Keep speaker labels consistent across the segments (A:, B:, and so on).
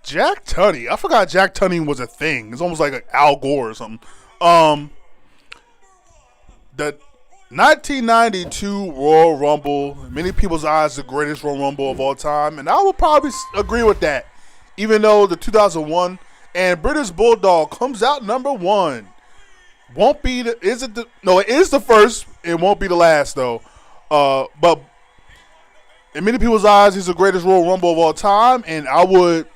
A: Jack Tunney. I forgot Jack Tunney was a thing. It's almost like Al Gore or something. The 1992 Royal Rumble, in many people's eyes, the greatest Royal Rumble of all time, and I would probably agree with that. Even though the 2001 and British Bulldog comes out number one, won't be the no, it is the first. It won't be the last though. But in many people's eyes, he's the greatest Royal Rumble of all time, and I would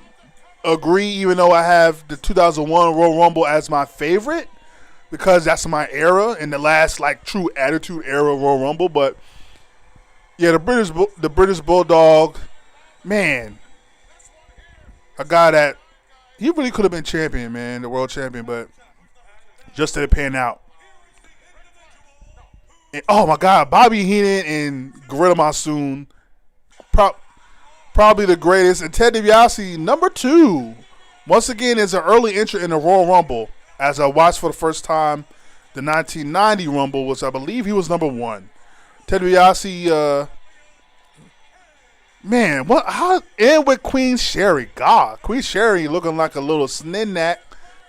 A: agree. Even though I have the 2001 Royal Rumble as my favorite, because that's my era and the last like true Attitude Era Royal Rumble. But yeah, the British Bulldog, man, a guy that he really could have been champion, man, the world champion, but just didn't pan out. And, oh my God, Bobby Heenan and Gorilla Monsoon, probably the greatest, and Ted DiBiase number two. Once again, is an early entry in the Royal Rumble. As I watched for the first time, the 1990 Rumble, which I believe he was number one. Ted DiBiase, man, what? How? And with Queen Sherry, God, Queen Sherry looking like a little snidnack.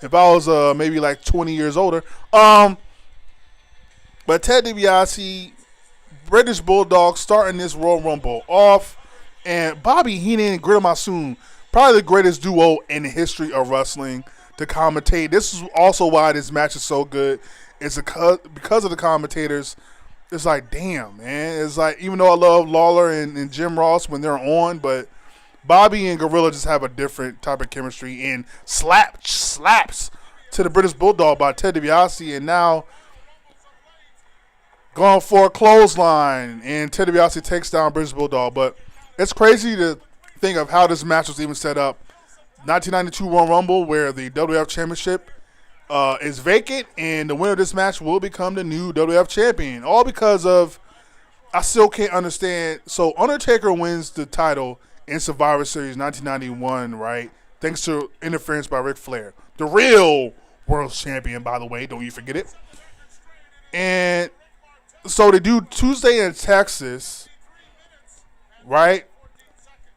A: If I was maybe like 20 years older, but Ted DiBiase, British Bulldog, starting this Royal Rumble off, and Bobby Heenan and Gorilla Monsoon, probably the greatest duo in the history of wrestling to commentate. This is also why this match is so good. It's because of the commentators. It's like, damn, man. It's like, even though I love Lawler and Jim Ross when they're on, but Bobby and Gorilla just have a different type of chemistry, and slaps to the British Bulldog by Ted DiBiase, and now going for a clothesline, and Ted DiBiase takes down British Bulldog. But it's crazy to think of how this match was even set up. 1992 Royal Rumble, where the WWF Championship is vacant, and the winner of this match will become the new WWF Champion. All because of, I still can't understand. So Undertaker wins the title in Survivor Series 1991, right? Thanks to interference by Ric Flair. The real world champion, by the way. Don't you forget it. And so they do Tuesday in Texas, right?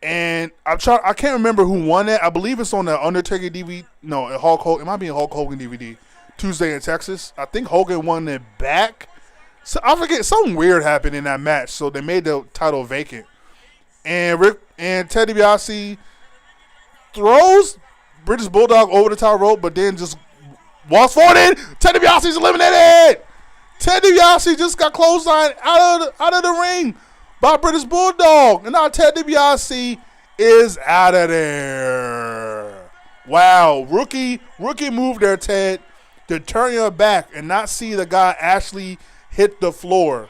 A: And I can't remember who won that. I believe it's on the Undertaker DVD. No, Hulk Hogan. It might be a Hulk Hogan DVD. Tuesday in Texas. I think Hogan won it back. So I forget. Something weird happened in that match. So they made the title vacant. And Ted DiBiase throws British Bulldog over the top rope, but then just walks forward in. Ted DiBiase's eliminated. Ted DiBiase just got clotheslined out of the ring by British Bulldog. And now Ted DiBiase is out of there. Wow. Rookie move there, Ted, to turn your back and not see the guy actually hit the floor.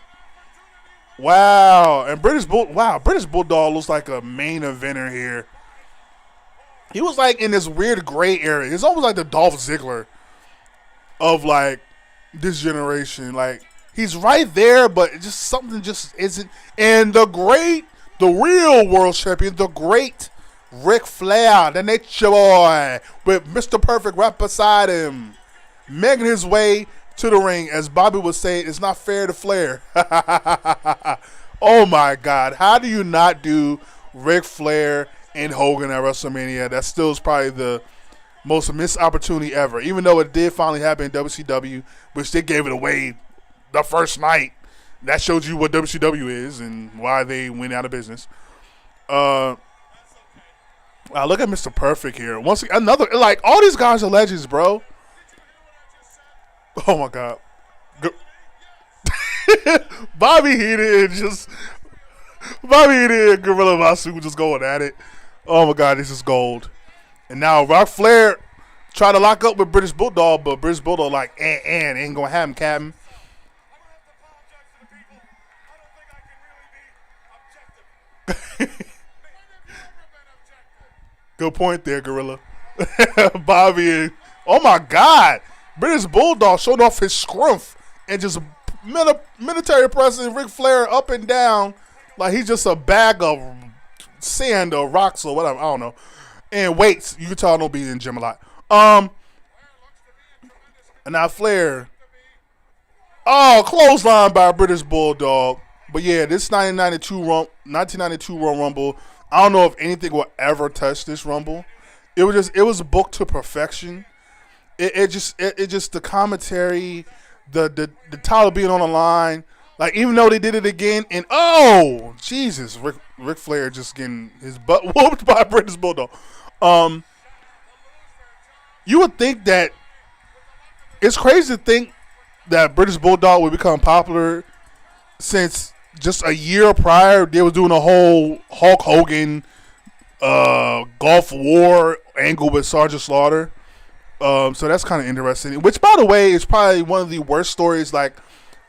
A: Wow. And British Bulldog looks like a main eventer here. He was like in this weird gray area. It's almost like the Dolph Ziggler of like this generation. Like, he's right there, but just something just isn't. And the real world champion, the great Ric Flair, the Nature Boy, with Mr. Perfect right beside him, making his way to the ring. As Bobby would say, it's not fair to Flair. Oh my God. How do you not do Ric Flair and Hogan at WrestleMania? That still is probably the most missed opportunity ever. Even though it did finally happen in WCW, which they gave it away the first night. That shows you what WCW is and why they went out of business. Wow, look at Mr. Perfect here. Once again, another, like, all these guys are legends, bro. Oh my God. Bobby Heenan and Gorilla Monsoon just going at it. Oh my God, this is gold. And now Ric Flair try to lock up with British Bulldog, but British Bulldog like, ain't gonna have him, Captain. Good point there, Gorilla. Bobby and, oh my God, British Bulldog showed off his scruff and just military pressing Ric Flair up and down like he's just a bag of sand or rocks or whatever. I don't know. And weights. You can tell I don't be in the gym a lot. And now Flair. Oh, clothesline by British Bulldog. But yeah, this 1992 Royal Rumble, I don't know if anything will ever touch this Rumble. it was booked to perfection. It just the commentary, the title being on the line. Like, even though they did it again, and oh Jesus, Ric Flair just getting his butt whooped by British Bulldog. You would think that it's crazy to think that British Bulldog would become popular since just a year prior they was doing a whole Hulk Hogan Gulf War angle with Sergeant Slaughter. So that's kind of interesting. Which, by the way, is probably one of the worst stories. Like,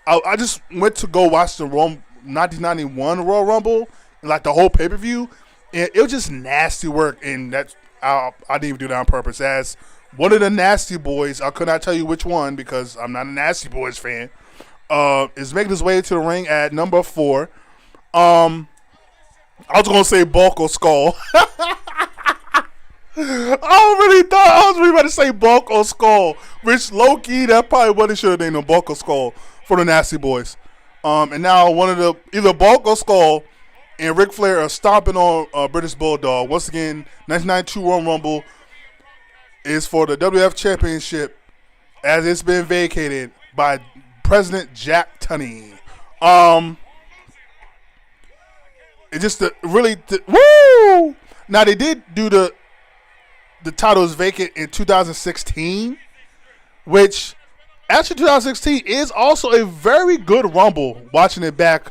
A: I just went to go watch the 1991 Royal Rumble, and like the whole pay-per-view, and it was just nasty work. And I didn't even do that on purpose. As one of the Nasty Boys, I could not tell you which one because I'm not a Nasty Boys fan, is making his way to the ring at number 4. I was gonna say Bulk or Skull. I was really about to say Bulk or Skull. Which, low-key, that probably what it should have named him, Bulk or Skull, for the Nasty Boys. And now one of the, either Bulk or Skull and Ric Flair are stomping on British Bulldog. Once again, 1992 Royal Rumble is for the WWF Championship, as it's been vacated by President Jack Tunney. It just woo! Now, they did do the title is vacant in 2016, which actually 2016 is also a very good Rumble. Watching it back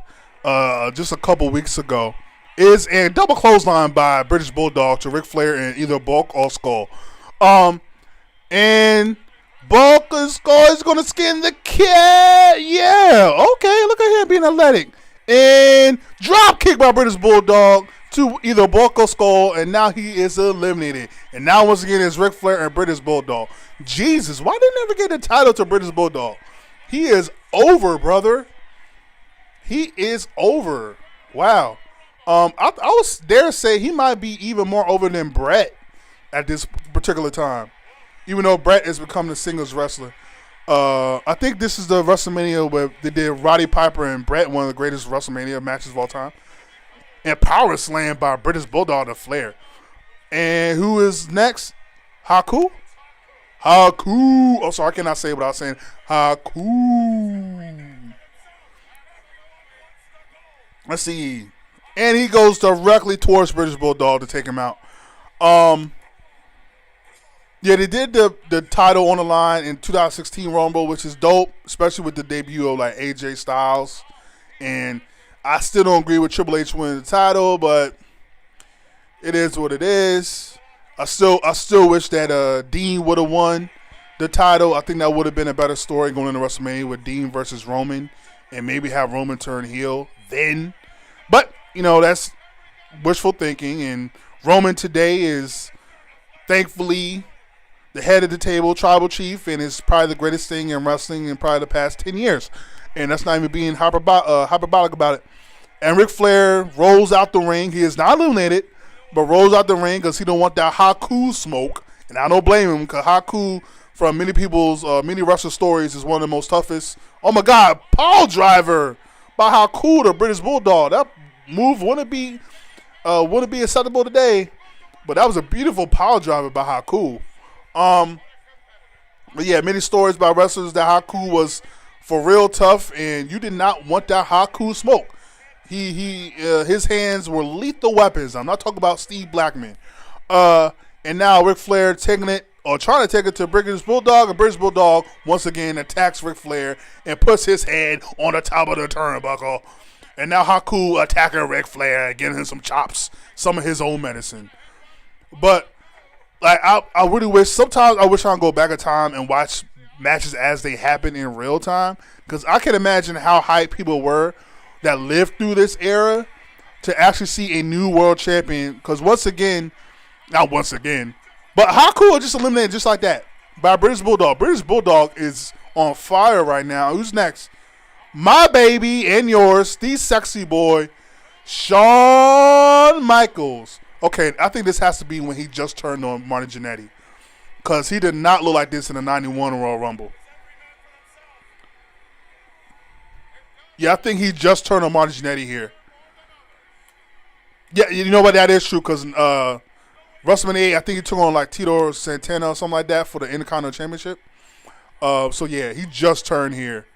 A: just a couple weeks ago, is a double clothesline by British Bulldog to Ric Flair and either Bulk or Skull. And Bulk or Skull is going to skin the cat. Yeah, okay, look at him being athletic. And drop kick by British Bulldog to either Bulk or Skull, and now he is eliminated. And now once again it's Ric Flair and British Bulldog. Jesus, why did they never get the title to British Bulldog? He is over, brother. He is over. Wow. I was dare say he might be even more over than Brett at this particular time, even though Brett has become the singles wrestler. I think this is the WrestleMania where they did Roddy Piper and Brett, one of the greatest WrestleMania matches of all time. And power slam by British Bulldog to Flair. And who is next? Haku? Oh, sorry, I cannot say it without saying Haku. Let's see. And he goes directly towards British Bulldog to take him out. Yeah, they did the title on the line in 2016 Rumble, which is dope, especially with the debut of like AJ Styles. And I still don't agree with Triple H winning the title, but it is what it is. I still wish that Dean would have won the title. I think that would have been a better story going into WrestleMania with Dean versus Roman, and maybe have Roman turn heel then. But that's wishful thinking. And Roman today is thankfully the head of the table, tribal chief, and is probably the greatest thing in wrestling in probably the past 10 years. And that's not even being hyperbolic about it. And Ric Flair rolls out the ring. He is not eliminated, but rolls out the ring because he don't want that Haku smoke. And I don't blame him, because Haku, from many people's many wrestler stories, is one of the most toughest. Oh my God, pile driver by Haku to British Bulldog. That move wouldn't be acceptable today, but that was a beautiful pile driver by Haku. But yeah, many stories by wrestlers that Haku was for real tough, and you did not want that Haku smoke. His hands were lethal weapons. I'm not talking about Steve Blackman. And now Ric Flair taking it, or trying to take it to British Bulldog, and British Bulldog once again attacks Ric Flair and puts his head on the top of the turnbuckle. And now Haku attacking Ric Flair, getting him some chops, some of his own medicine. But like I really wish, sometimes I wish I could go back in time and watch matches as they happen in real time, because I can imagine how hyped people were that lived through this era to actually see a new world champion. Because not once again, but Haku just eliminated just like that by British Bulldog. British Bulldog is on fire right now. Who's next? My baby and yours, the sexy boy, Shawn Michaels. Okay, I think this has to be when he just turned on Marty Jannetty, because he did not look like this in the 91 Royal Rumble. Yeah, I think he just turned on Marty Jannetty here. Yeah, you know what? That is true, because WrestleMania 8, I think he took on like Tito Santana or something like that for the Intercontinental Championship. So yeah, he just turned here.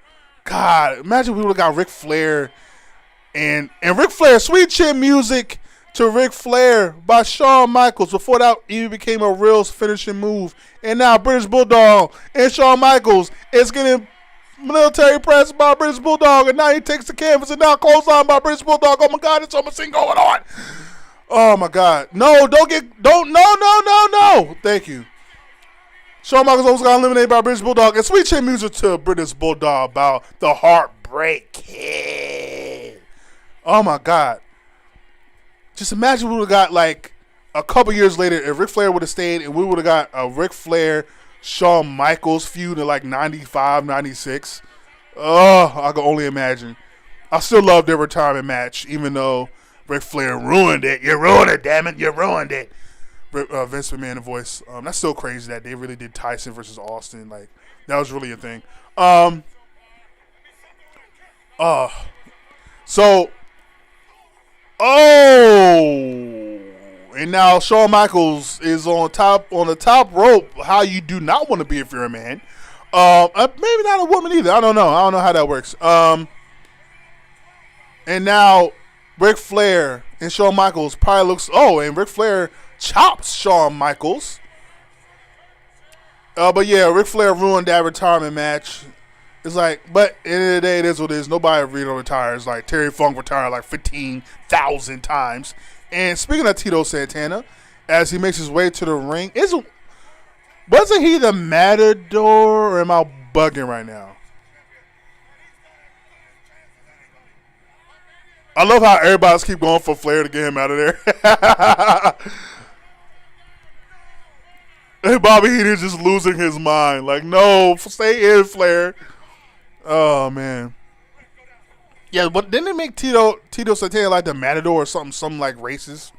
A: God, imagine we would have got Ric Flair and Ric Flair, Sweet Chin Music to Ric Flair by Shawn Michaels before that even became a real finishing move. And now British Bulldog and Shawn Michaels is getting military press by British Bulldog, and now he takes the canvas and now clothesline by British Bulldog. Oh my God, it's almost thing going on. Oh my God. No, no. Thank you. Shawn Michaels almost got eliminated by British Bulldog, and Sweet Chin Music to British Bulldog about the Heartbreak Kid. Oh my God. Just imagine we would have got like a couple years later if Ric Flair would have stayed and we would have got a Ric Flair Shawn Michaels feud in like 95, 96. Oh, I can only imagine. I still love their retirement match, even though Ric Flair ruined it. You ruined it, damn it. You ruined it. Vince McMahon, the voice. That's still crazy that they really did Tyson versus Austin. Like, that was really a thing. And now Shawn Michaels is on the top rope. How you do not want to be if you're a man. Maybe not a woman either. I don't know how that works. And now Ric Flair and Shawn Michaels probably looks. And Ric Flair chops Shawn Michaels. But yeah, Ric Flair ruined that retirement match. It's like, but at the end of the day, it is what it is. Nobody really retires. Like Terry Funk retired like 15,000 times. And speaking of Tito Santana, as he makes his way to the ring, wasn't he the Matador, or am I bugging right now? I love how everybody's keep going for Flair to get him out of there. And Bobby Heenan's just losing his mind. Like, no, stay in, Flair. Oh, man. Yeah, but didn't they make Tito Santana like the Matador or something like racist?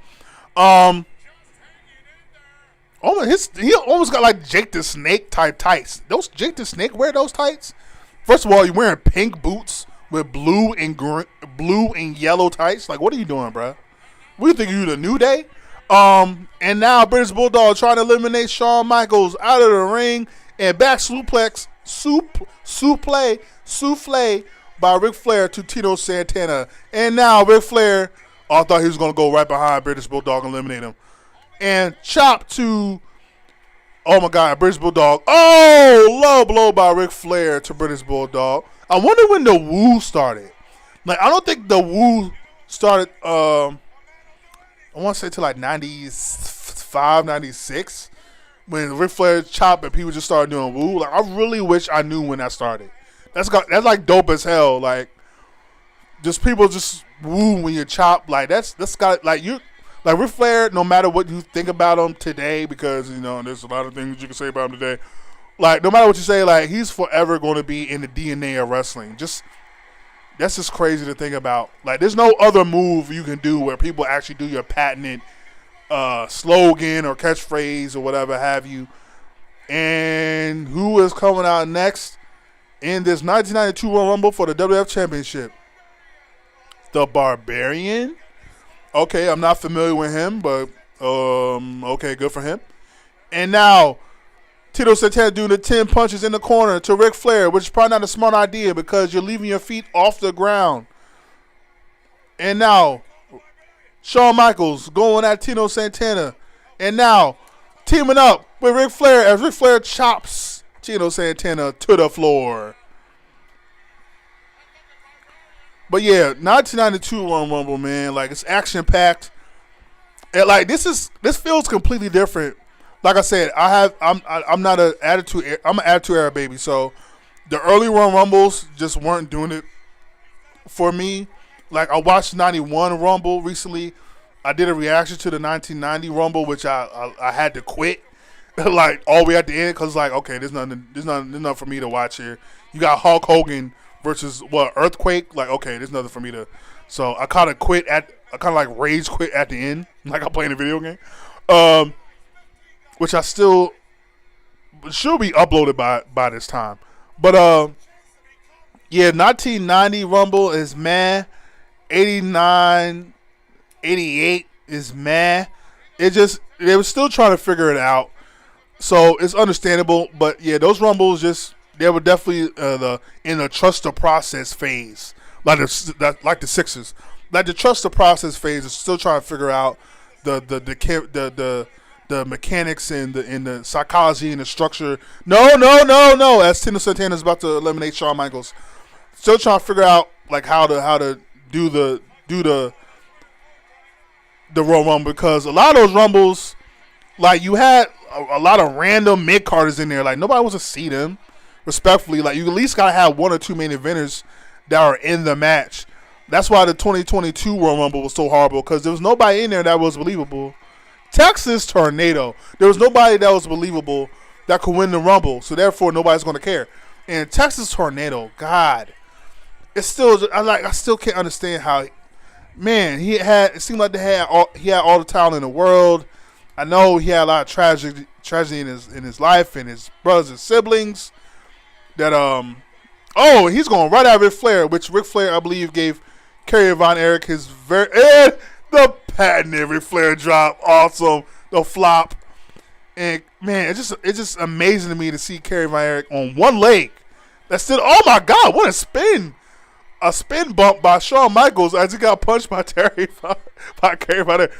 A: He almost got like Jake the Snake type tights. Those Jake the Snake wear those tights? First of all, you're wearing pink boots with blue and yellow tights. Like, what are you doing, bro? What do you think, you the New Day? And now British Bulldog trying to eliminate Shawn Michaels out of the ring, and back suplex, souffle by Ric Flair to Tito Santana. And now Ric Flair, I thought he was going to go right behind British Bulldog and eliminate him. And chop to, oh my God, British Bulldog. Oh, low blow by Ric Flair to British Bulldog. I wonder when the Woo started. Like, I don't think the Woo started, I want to say to like 95, 96. When Ric Flair chopped and people just started doing Woo. Like, I really wish I knew when that started. That's like dope as hell. Like, just people just woo when you chop. Like, that's got like you. Like Ric Flair, no matter what you think about him today, because there's a lot of things you can say about him today. Like, no matter what you say, like, he's forever going to be in the DNA of wrestling. That's just crazy to think about. Like, there's no other move you can do where people actually do your patented slogan or catchphrase or whatever have you. And who is coming out next in this 1992 Royal Rumble for the WWF Championship? The Barbarian. Okay, I'm not familiar with him, but okay, good for him. And now Tito Santana doing the 10 punches in the corner to Ric Flair, which is probably not a smart idea because you're leaving your feet off the ground. And now Shawn Michaels going at Tito Santana. And now teaming up with Ric Flair as Ric Flair chops Tito Santana to the floor. But yeah, 1992 Royal Rumble, man, like, it's action packed. And like, this feels completely different. Like I said, I'm an attitude era baby. So the early Royal Rumbles just weren't doing it for me. Like, I watched 91 Rumble recently. I did a reaction to the 1990 Rumble, which I had to quit like all the way at the end because, like, okay, there's nothing for me to watch here. You got Hulk Hogan versus Earthquake. Like, okay, there's nothing for me to. So I kind of like rage quit at the end, like I'm playing a video game, which I still should be uploaded by this time. But yeah, 1990 Rumble is meh. 89, 88 is meh. It's they were still trying to figure it out. So it's understandable, but yeah, those Rumbles they were definitely in the trust the process phase, like the Sixers, like the trust the process phase is still trying to figure out the mechanics and the psychology and the structure. No. As Tino Santana is about to eliminate Shawn Michaels, still trying to figure out like how to do the Royal Rumble, because a lot of those Rumbles, like you had a lot of random mid carders in there. Like nobody wants to see them. Respectfully, like you at least gotta have one or two main eventers that are in the match. That's why the 2022 Royal Rumble was so horrible, because there was nobody in there that was believable. Texas Tornado, there was nobody that was believable that could win the Rumble, so therefore nobody's gonna care. And Texas Tornado, God, it's still I still can't understand how. Man, it seemed like he had all the talent in the world. I know he had a lot of tragedy in his life and his brothers and siblings. That he's going right at Ric Flair, which Ric Flair I believe gave Kerry Von Erich his the patented Ric Flair drop, awesome, the flop, and man, it's just amazing to me to see Kerry Von Erich on one leg. That's still, oh my God, what a spin! A spin bump by Shawn Michaels as he got punched by Kerry Von Erich.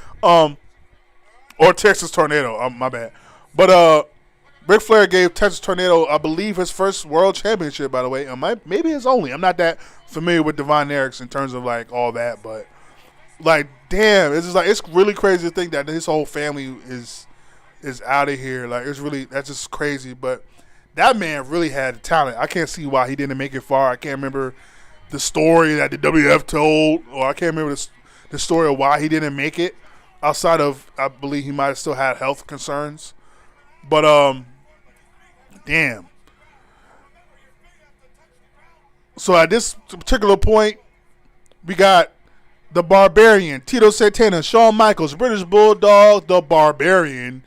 A: Or Texas Tornado. My bad. But Ric Flair gave Texas Tornado, I believe, his first world championship, by the way. Maybe his only. I'm not that familiar with Von Erichs in terms of like all that, but like, damn, it's just like, it's really crazy to think that his whole family is out of here. Like, that's just crazy. But that man really had talent. I can't see why he didn't make it far. I can't remember the story that the WF told, or I can't remember the story of why he didn't make it. Outside of, I believe he might have still had health concerns. But, damn. So at this particular point, we got the Barbarian, Tito Santana, Shawn Michaels, British Bulldog, the Barbarian,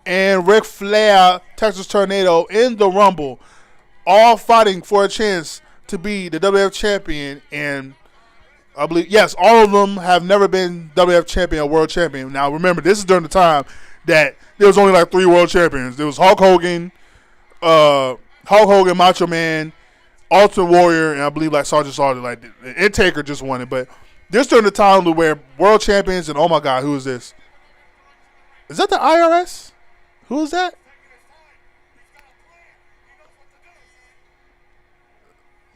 A: and Ric Flair, Texas Tornado, in the Rumble, all fighting for a chance to be the WWF champion. And I believe, yes, all of them have never been WWF champion or world champion. Now, remember, this is during the time that there was only like 3 world champions. There was Hulk Hogan, Macho Man, Ultimate Warrior, and I believe like Sergeant Slaughter. Like, and Taker just won it. But this during the time where world champions, and oh my God, who is this? Is that the IRS? Who is that?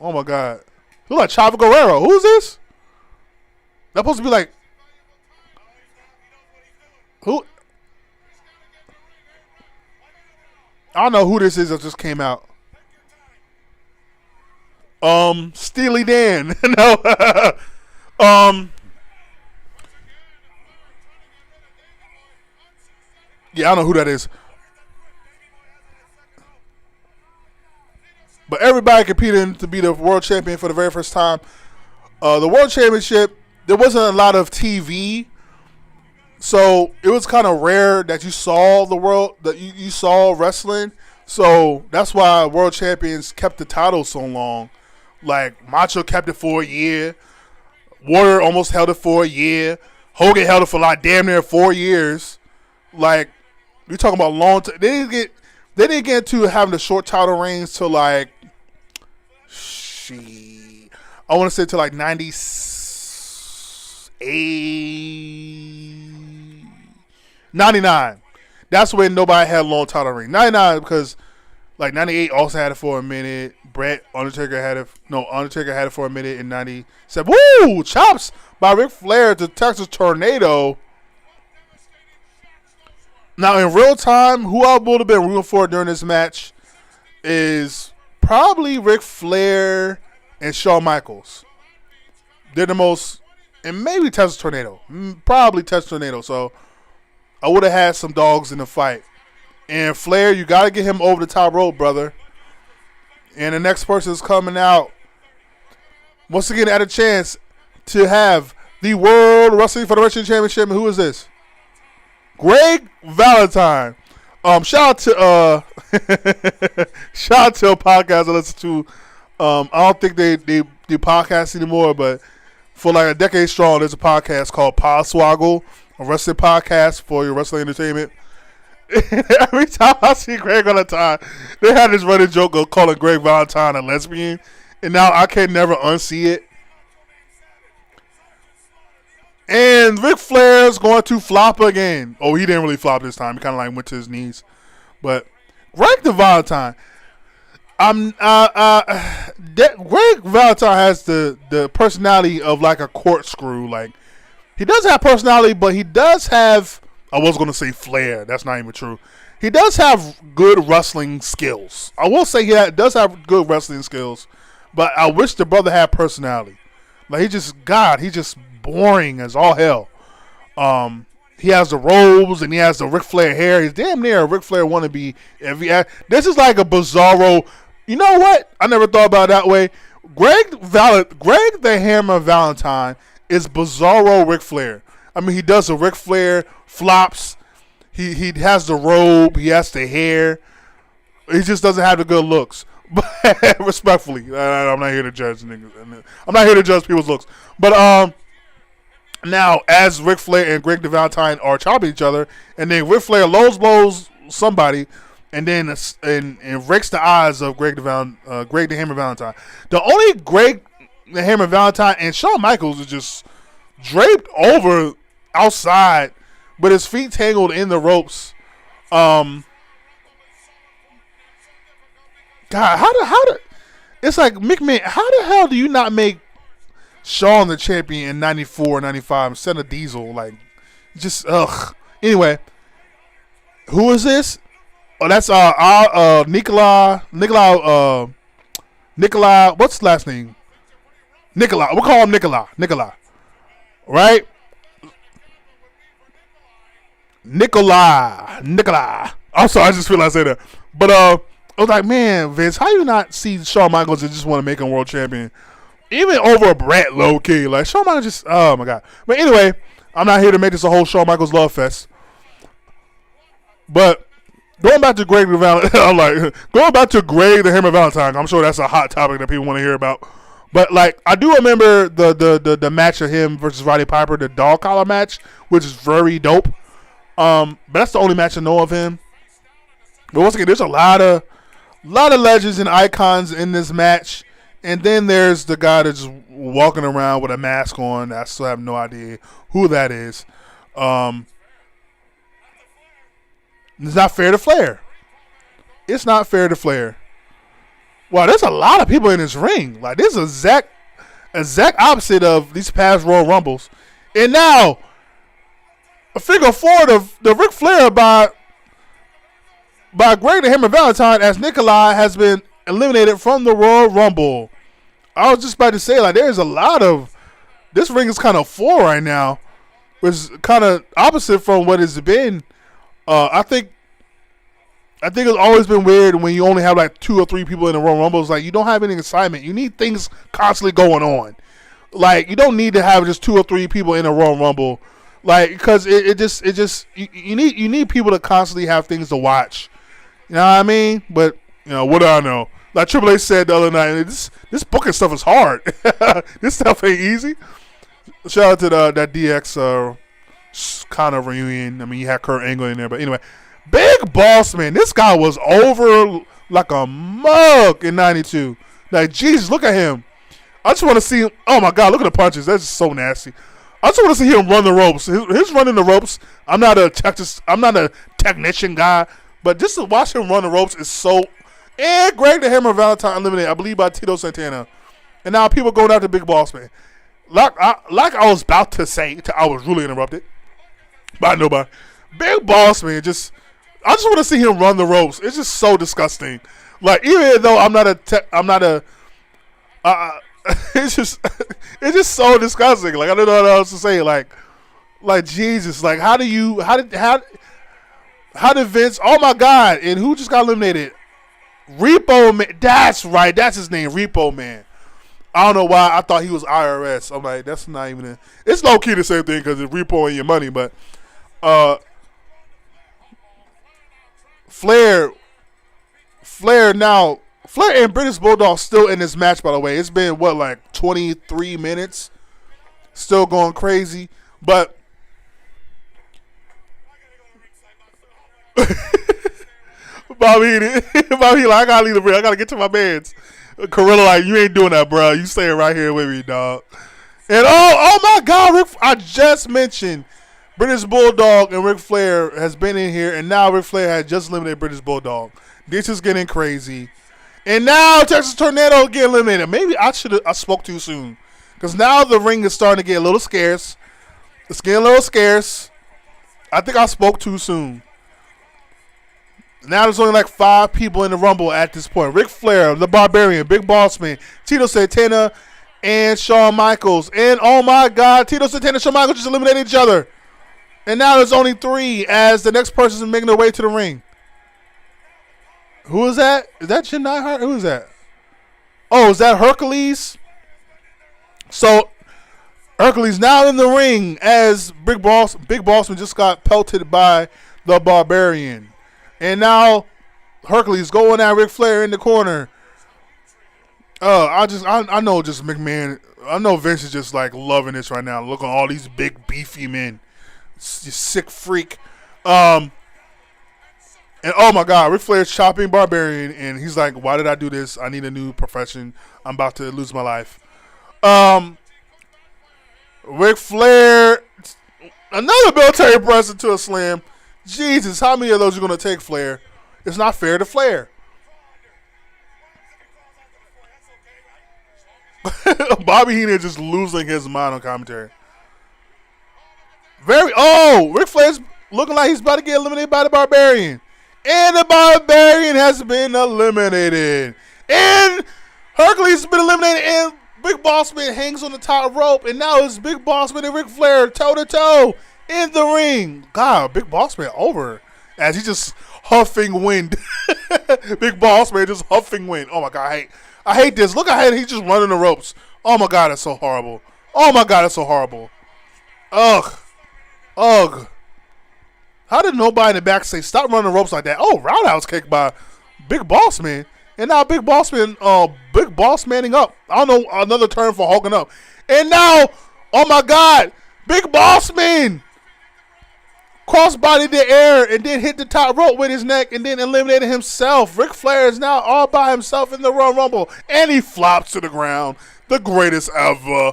A: Oh my God. Who's like Chavo Guerrero? Who is this? That's supposed to be like, who? I don't know who this is that just came out. Steely Dan. No. Yeah, I don't know who that is. But everybody competing to be the world champion for the very first time. The world championship, there wasn't a lot of TV, so it was kind of rare that you saw you saw wrestling. So that's why world champions kept the title so long. Like Macho kept it for a year, Warrior almost held it for a year, Hogan held it for like damn near 4 years. Like, you're talking about long time. They didn't get to having the short title reigns till like, I want to say till like 99. That's when nobody had a long title reign. 99 because like 98 also had it for a minute. Undertaker had it for a minute in 97. Woo! Chops by Ric Flair to Texas Tornado. Now, in real time, who I would have been rooting for during this match is probably Ric Flair and Shawn Michaels. They're the most, and maybe Texas Tornado. Probably Texas Tornado. So I would have had some dogs in the fight. And Flair, you got to get him over the top rope, brother. And the next person is coming out. Once again, at a chance to have the World Wrestling Federation Championship. And who is this? Greg Valentine. Shout out to a podcast I listen to. I don't think they podcast anymore, but for like a decade strong, there's a podcast called Podswoggle, a wrestling podcast for your wrestling entertainment. Every time I see Greg Valentine, they had this running joke of calling Greg Valentine a lesbian, and now I can never unsee it. And Ric Flair's going to flop again. Oh, he didn't really flop this time. He kind of like went to his knees. But Greg the Valentine, Greg Valentine has the personality of like a corkscrew. Like, he does have personality, but he does have, I was going to say flair. That's not even true. He does have good wrestling skills. I will say he does have good wrestling skills, but I wish the brother had personality. Like, he's just boring as all hell. He has the robes and he has the Ric Flair hair. He's damn near a Ric Flair wannabe. This is like a bizarro. You know what? I never thought about it that way. Greg the Hammer Valentine is bizarro Ric Flair. I mean, he does the Ric Flair flops. He has the robe. He has the hair. He just doesn't have the good looks. But respectfully, I'm not here to judge niggas. I'm not here to judge people's looks. But now, as Ric Flair and Greg the Valentine are chopping each other, and then Ric Flair low blows somebody, and then and rakes the eyes of Greg the Hammer Valentine. The only Greg the Hammer Valentine and Shawn Michaels is just draped over outside, with his feet tangled in the ropes. God, how the it's like, McMahon, how the hell do you not make Shawn the champion in 94, 95 instead of Diesel? Like, just, ugh. Anyway, who is this? Oh, that's Nikolai, what's his last name? Nikolai. We'll call him Nikolai. Right? Nikolai. I'm sorry, I just feel like I said that. But I was like, man, Vince, how you not see Shawn Michaels and just want to make him world champion? Even over Brett, low key. Like, Shawn Michaels just, oh my God. But anyway, I'm not here to make this a whole Shawn Michaels love fest. But going back to Greg the Hammer Valentine, I'm sure that's a hot topic that people want to hear about. But like, I do remember the match of him versus Roddy Piper, the dog collar match, which is very dope. But that's the only match I know of him. But once again, there's a lot of legends and icons in this match. And then there's the guy that's just walking around with a mask on. I still have no idea who that is. It's not fair to Flair. It's not fair to Flair. Wow, there's a lot of people in this ring. Like, this is exact opposite of these past Royal Rumbles. And now, a figure four of the Ric Flair by Greg the Hammer Valentine as Nikolai has been eliminated from the Royal Rumble. I was just about to say, like, there's a lot of, this ring is kind of full right now, which is kind of opposite from what it's been. I think it's always been weird when you only have like 2 or 3 people in the Royal Rumble. It's like, you don't have any excitement. You need things constantly going on. Like, you don't need to have just 2 or 3 people in the Royal Rumble. Like, because you need people to constantly have things to watch. You know what I mean? But, you know, what do I know? Like Triple H said the other night, this booking stuff is hard. This stuff ain't easy. Shout out to that DX kind of reunion. I mean, you had Kurt Angle in there, but anyway, Big Boss Man. This guy was over like a mug in '92. Like, Jesus, look at him. I just want to see him. Oh my God, look at the punches. That's just so nasty. I just want to see him run the ropes. His running the ropes. I'm not a technician guy, but just to watch him run the ropes is so. And Greg the Hammer Valentine eliminated, I believe, by Tito Santana. And now people going after Big Boss Man. Like I was about to say, I was really interrupted by nobody. Big Boss Man, I just want to see him run the ropes. It's just so disgusting. Like, even though it's just so disgusting. Like, I don't know what else to say. Like Jesus. Like, how did Vince? Oh my God! And who just got eliminated? Repo Man. That's right. That's his name, Repo Man. I don't know why I thought he was IRS. I'm like, that's not even. It's low key the same thing because it's repoing your money. But Flair and British Bulldog still in this match. By the way, it's been like 23 minutes, still going crazy. But Bobby, Bobby, like, I gotta leave the ring. I gotta get to my mans. Gorilla, like, you ain't doing that, bro. You staying right here with me, dog. And oh my God, I just mentioned British Bulldog and Ric Flair has been in here, and now Ric Flair has just eliminated British Bulldog. This is getting crazy. And now Texas Tornado get eliminated. Maybe I spoke too soon. Because now the ring is starting to get a little scarce. It's getting a little scarce. I think I spoke too soon. Now there's only like 5 people in the Rumble at this point. Ric Flair, The Barbarian, Big Boss Man, Tito Santana, and Shawn Michaels. And oh my God, Tito Santana and Shawn Michaels just eliminated each other. And now there's only 3 as the next person is making their way to the ring. Who is that? Is that Jim Neidhart? Who is that? Oh, is that Hercules? So Hercules now in the ring as Big Bossman just got pelted by the Barbarian. And now Hercules going at Ric Flair in the corner. I know just McMahon. I know Vince is just like loving this right now. Look at all these big beefy men. It's just sick freak. And oh my God, Ric Flair's chopping Barbarian, and he's like, "Why did I do this? I need a new profession. I'm about to lose my life." Ric Flair, another military press into a slam. Jesus, how many of those are going to take, Flair? It's not fair to Flair. Bobby Heenan just losing his mind on commentary. Ric Flair's looking like he's about to get eliminated by the Barbarian. And the Barbarian has been eliminated. And Hercules has been eliminated, and Big Boss Man hangs on the top rope, and now it's Big Boss Man and Ric Flair toe-to-toe in the ring. God, Big Boss Man over as he just huffing wind. Big Boss Man just huffing wind. Oh, my God, I hate this. Look ahead, he's just running the ropes. Oh, my God, that's so horrible. Oh, my God, that's so horrible. Ugh. How did nobody in the back say, stop running the ropes like that? Oh, roundhouse kick by Big Boss Man. And now Big Boss Man, Big Boss Manning up. I don't know another term for hulking up. And now, oh my God, Big Boss Man crossbody the air and then hit the top rope with his neck and then eliminated himself. Ric Flair is now all by himself in the Royal Rumble. And he flops to the ground. The greatest ever.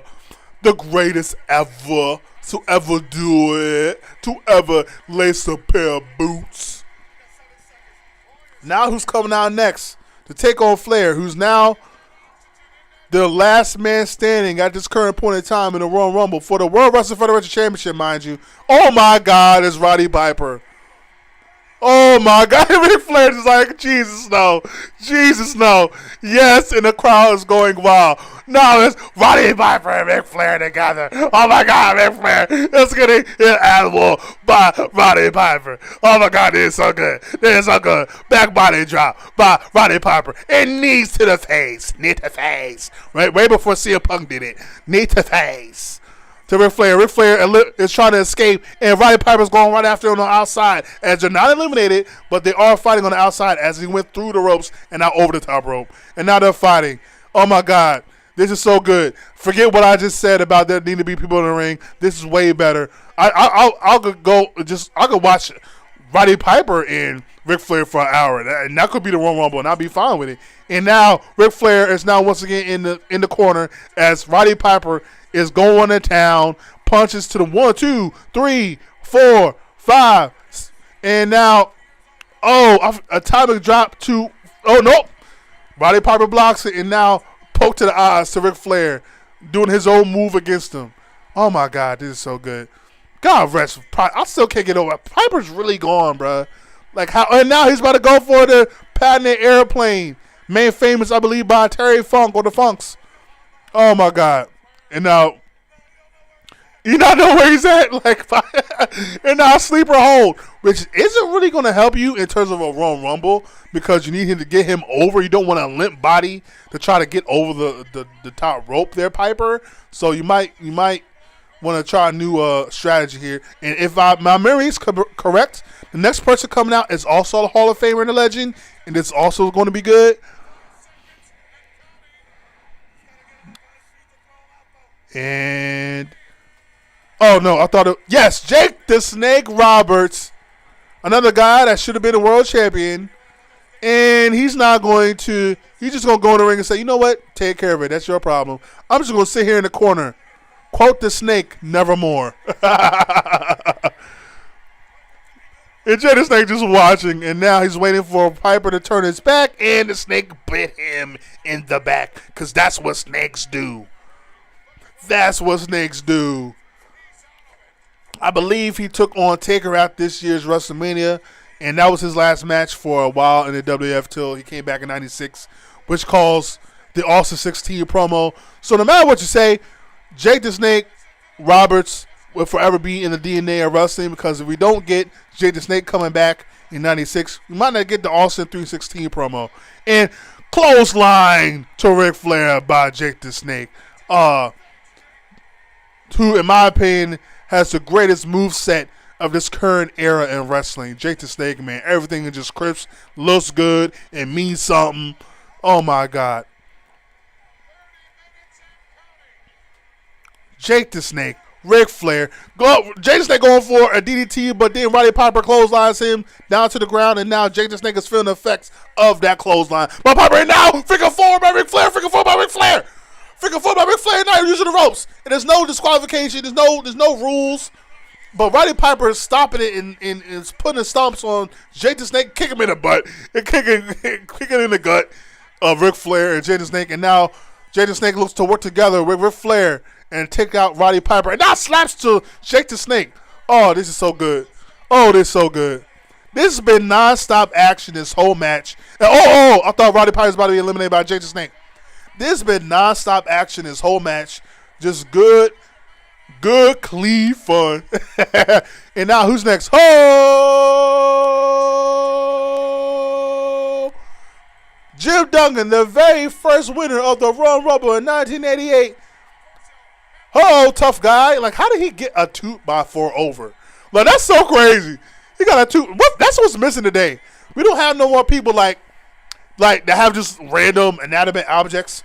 A: The greatest ever to ever do it. To ever lace a pair of boots. Now who's coming out next to take on Flair, who's now the last man standing at this current point in time in the Royal Rumble for the World Wrestling Federation Championship, mind you. Oh my God, it's Roddy Piper. Oh my God, Ric Flair is like, Jesus no, Jesus no. Yes, and the crowd is going wild. No, it's Roddy Piper and Ric Flair together. Oh my God, Ric Flair is getting hit animal by Roddy Piper. Oh my God, this is so good. This is so good. Back body drop by Roddy Piper. And knees to the face. Knee to face. Right before CM Punk did it. Knee to face. To Ric Flair. Ric Flair is trying to escape, and Roddy Piper's going right after him on the outside. As they're not eliminated, but they are fighting on the outside as he went through the ropes and now over the top rope. And now they're fighting. Oh my God. This is so good. Forget what I just said about there needing to be people in the ring. This is way better. I could watch Roddy Piper and Ric Flair for an hour, and that could be the Royal Rumble, and I'll be fine with it. And now Ric Flair is now once again in the corner as Roddy Piper is going to town, punches to the 1, 2, 3, 4, 5, and now a atomic drop to nope. Roddy Piper blocks it, and now poke to the eyes to Ric Flair, doing his own move against him. Oh my God, this is so good. God rest. I still can't get over it. Piper's really gone, bro. Like how? And now he's about to go for the patented airplane, made famous, I believe, by Terry Funk or the Funks. Oh my God! And now you not know where he's at, like, and now sleeper hold, which isn't really going to help you in terms of a Royal Rumble because you need him to get him over. You don't want a limp body to try to get over the top rope there, Piper. So you might want to try a new strategy here. And if my memory is correct, the next person coming out is also a Hall of Famer and a legend, and it's also going to be good. And oh no, I thought yes, Jake the Snake Roberts Another guy that should have been a world champion, and he's not going to. He's just going to go in the ring and say, you know what? Take care of it. That's your problem. I'm just going to sit here in the corner. Quote the snake, nevermore. And Jay the Snake just watching, and now he's waiting for Piper to turn his back, and the snake bit him in the back, because that's what snakes do. That's what snakes do. I believe he took on Taker at this year's WrestleMania, and that was his last match for a while in the WWF till he came back in '96, which caused the Austin 16 promo. So no matter what you say, Jake the Snake Roberts will forever be in the DNA of wrestling, because if we don't get Jake the Snake coming back in '96, we might not get the Austin 316 promo. And clothesline to Ric Flair by Jake the Snake, who, in my opinion, has the greatest moveset of this current era in wrestling. Jake the Snake, man, everything is just crisp, looks good, and means something. Oh my God. Jake the Snake, Ric Flair. Jake the Snake going for a DDT, but then Roddy Piper clotheslines him down to the ground, and now Jake the Snake is feeling the effects of that clothesline. But Piper, and now freaking forward by Ric Flair, freaking forward by Ric Flair. Freaking forward by Ric Flair, now using the ropes. And there's no disqualification, there's no rules. But Roddy Piper is stopping it and is putting his stomps on Jake the Snake, kicking him in the butt, and kicking in the gut of Ric Flair and Jake the Snake. And now Jake the Snake looks to work together with Ric Flair and take out Roddy Piper. And now slaps to Jake the Snake. Oh, this is so good. Oh, this is so good. This has been non-stop action this whole match. And I thought Roddy Piper was about to be eliminated by Jake the Snake. This has been non-stop action this whole match. Just good, clean fun. And now who's next? Oh! Jim Duggan, the very first winner of the Royal Rumble in 1988. Oh, tough guy. Like, how did he get a 2x4 over? Like, that's so crazy. He got a 2. That's what's missing today. We don't have no more people like that have just random inanimate objects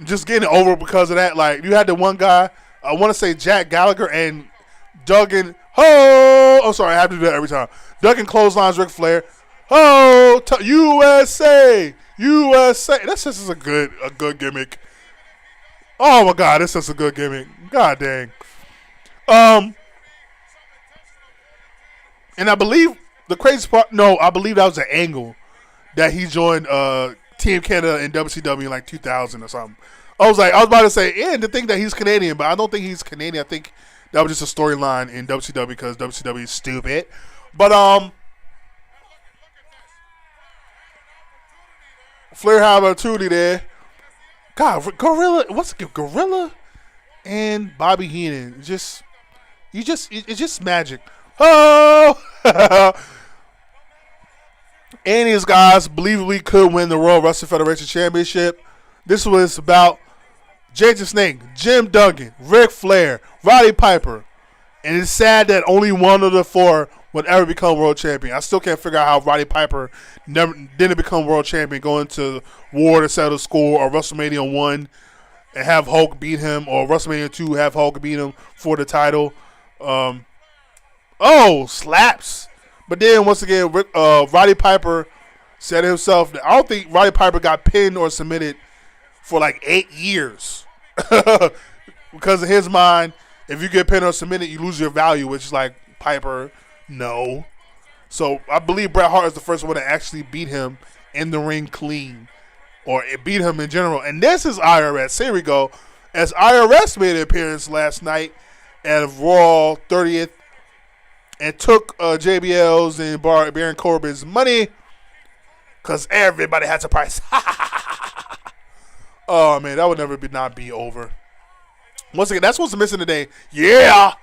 A: just getting over because of that. Like, you had the one guy, I want to say Jack Gallagher, and Duggan. Oh, sorry, I have to do that every time. Duggan clotheslines Ric Flair. Oh, USA. That's just a good gimmick. Oh my God, this is a good gimmick. God dang. And I believe the crazy part, I believe that was an angle that he joined Team Canada in WCW in like 2000 or something. I was about to say, and to think that he's Canadian, but I don't think he's Canadian. I think that was just a storyline in WCW because WCW is stupid. But Flair had an opportunity there. God, Gorilla and Bobby Heenan. It's just magic. Oh! And these guys believably could win the World Wrestling Federation Championship. This was about Jake the Snake, Jim Duggan, Ric Flair, Roddy Piper. And it's sad that only one of the four would ever become world champion. I still can't figure out how Roddy Piper didn't become world champion, going to War to settle the score, or WrestleMania 1 and have Hulk beat him, or WrestleMania 2 have Hulk beat him for the title. Slaps. But then once again, Roddy Piper said himself that I don't think Roddy Piper got pinned or submitted for like 8 years. Because in his mind, if you get pinned or submitted, you lose your value, which is like, Piper, no. So I believe Bret Hart is the first one to actually beat him in the ring clean, or it beat him in general. And this is IRS. Here we go. As IRS made an appearance last night at Raw 30th and took JBL's and Baron Corbin's money because everybody has a price. Oh, man, that would never not be over. Once again, that's what's missing today. Yeah.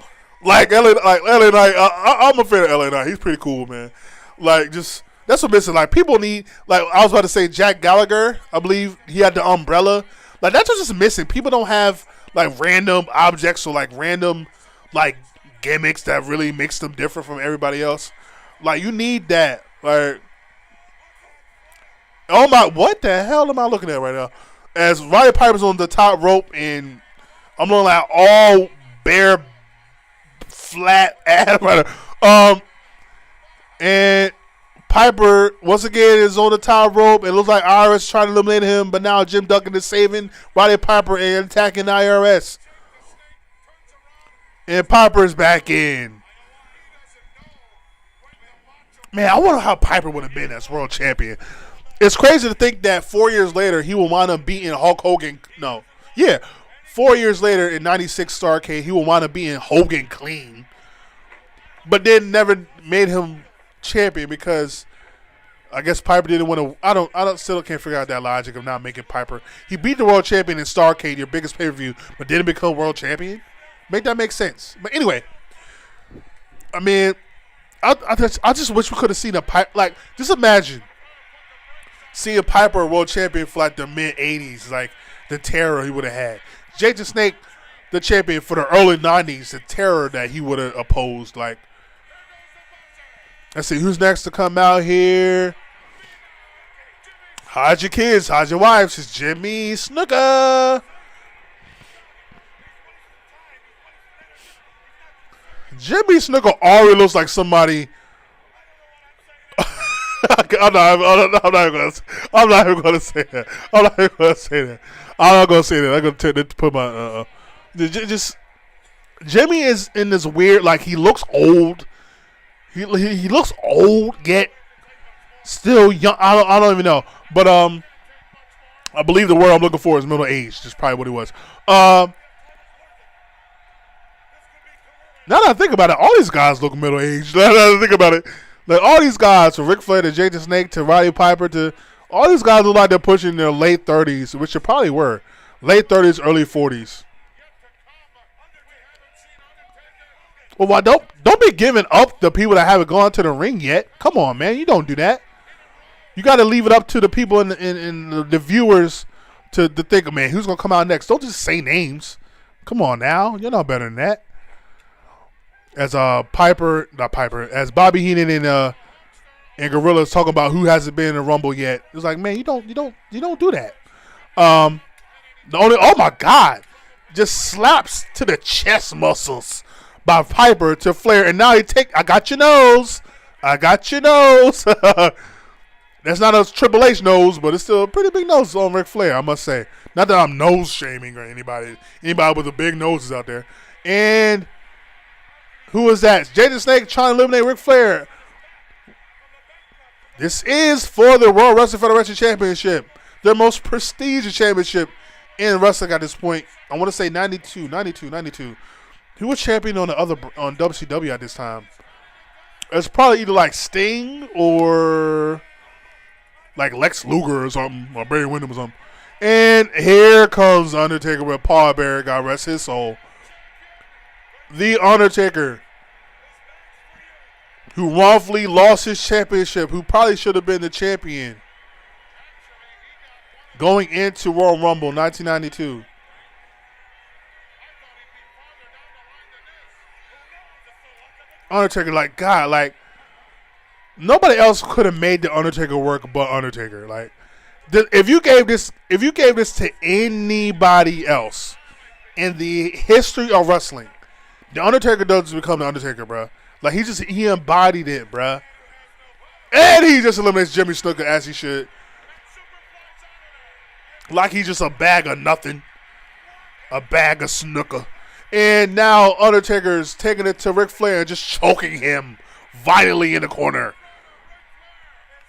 A: Like LA Knight, I'm a fan of LA Knight. He's pretty cool, man. Like, just, that's what missing. Like, people need, like, I was about to say Jack Gallagher, I believe he had the umbrella. Like, that's what's just missing. People don't have, like, random objects or, like, random, like, gimmicks that really makes them different from everybody else. Like, you need that. Like, oh my, what the hell am I looking at right now? As Roddy Piper's on the top rope and I'm looking at all bare flat ass. And Piper, once again, is on the top rope. It looks like IRS trying to eliminate him, but now Jim Duggan is saving Roddy Piper and attacking IRS. And Piper is back in. Man, I wonder how Piper would have been as world champion. It's crazy to think that 4 years later, he will wind up beating Hulk Hogan. No. Yeah. 4 years later in 96 Starrcade, he will wind up beating Hogan clean. But then never made him champion because I guess Piper didn't want to. I don't still can't figure out that logic of not making Piper. He beat the world champion in Starrcade, your biggest pay-per-view, but didn't become world champion. Make that make sense. But anyway, I mean, I just wish we could have seen a Piper. Like, just imagine seeing Piper world champion for like the mid '80s, like the terror he would have had. Jake the Snake, the champion for the early '90s, the terror that he would have opposed. Like, let's see who's next to come out here. Hide your kids, hide your wives. It's Jimmy Snuka. Jimmy Snuka already looks like somebody. I'm not even gonna say that. I'm not gonna say that. I'm gonna put my just. Jimmy is in this weird, like, he looks old. He looks old yet still young. I don't even know, but I believe the word I'm looking for is middle aged. That's probably what he was. Now that I think about it, all these guys look middle aged. Now that I think about it, like all these guys, from Ric Flair to Jake the Snake to Roddy Piper to all these guys look like they're pushing their late 30s, which they probably were late 30s, early 40s. Well, why don't be giving up the people that haven't gone to the ring yet. Come on, man, you don't do that. You got to leave it up to the people in the viewers to think, man, who's gonna come out next? Don't just say names. Come on now, you're not better than that. As as Bobby Heenan and Gorilla's talking about who hasn't been in the Rumble yet. It's like, man, you don't do that. Oh my God, just slaps to the chest muscles by Piper to Flair, and now I got your nose. That's not a Triple H nose, but it's still a pretty big nose on Ric Flair, I must say. Not that I'm nose shaming or anybody with a big nose is out there. And who is that? Jay the Snake trying to eliminate Ric Flair. This is for the World Wrestling Federation Championship, their most prestigious championship in wrestling at this point. I want to say 92. Who was champion on WCW at this time? It's probably either like Sting or like Lex Luger or something, or Barry Windham or something. And here comes Undertaker with Paul Bearer, God rest his soul. The Undertaker, who wrongfully lost his championship, who probably should have been the champion, going into Royal Rumble 1992. Undertaker, like, God, like, nobody else could have made the Undertaker work but Undertaker. Like, if you gave this to anybody else in the history of wrestling, the Undertaker doesn't become the Undertaker, bro. Like, he embodied it, bro. And he just eliminates Jimmy Snuka as he should. Like he's just a bag of nothing. A bag of snooker. And now Undertaker's taking it to Ric Flair and just choking him violently in the corner.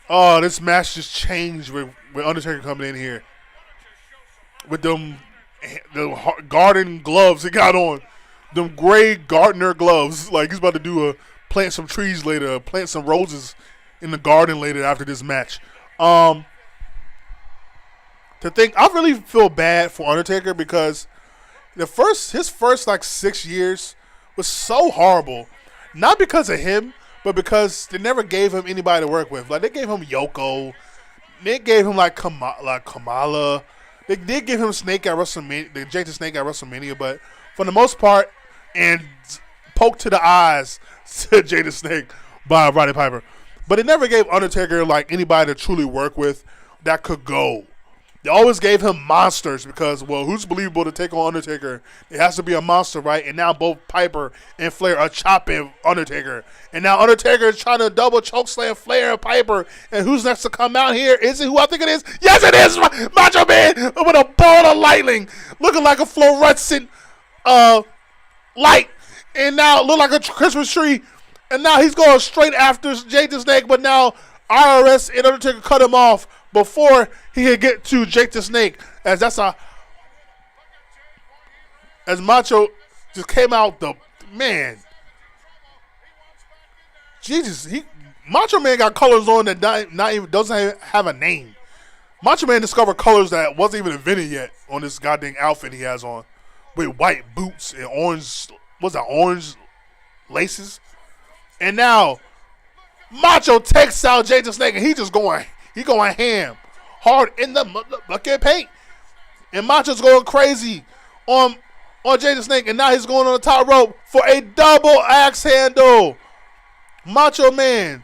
A: Oh, this match just changed with Undertaker coming in here. With the garden gloves he got on. Them gray Gardner gloves. Like he's about to plant some trees later. Plant some roses in the garden later after this match. To think, I really feel bad for Undertaker because his first like 6 years was so horrible. Not because of him, but because they never gave him anybody to work with. Like they gave him Yoko, they gave him like Kamala. They did give him Snake at WrestleMania, the Jake the Snake at WrestleMania, but for the most part, and poke to the eyes to Jay the Snake by Roddy Piper. But it never gave Undertaker like anybody to truly work with that could go. They always gave him monsters because, well, who's believable to take on Undertaker? It has to be a monster, right? And now both Piper and Flair are chopping Undertaker. And now Undertaker is trying to double chokeslam Flair and Piper. And who's next to come out here? Is it who I think it is? Yes, it is! Macho Man with a ball of lightning. Looking like a fluorescent light. And now look like a Christmas tree. And now he's going straight after Jake the Snake. But now IRS and Undertaker cut him off before he could get to Jake the Snake, as Macho just came out the man. Jesus, Macho Man got colors on that not even doesn't have a name. Macho Man discovered colors that wasn't even invented yet on this goddamn outfit he has on, with white boots and orange laces. And now Macho takes out Jake the Snake and he going ham. Hard in the bucket paint. And Macho's going crazy on Jake the Snake. And now he's going on the top rope for a double axe handle. Macho Man.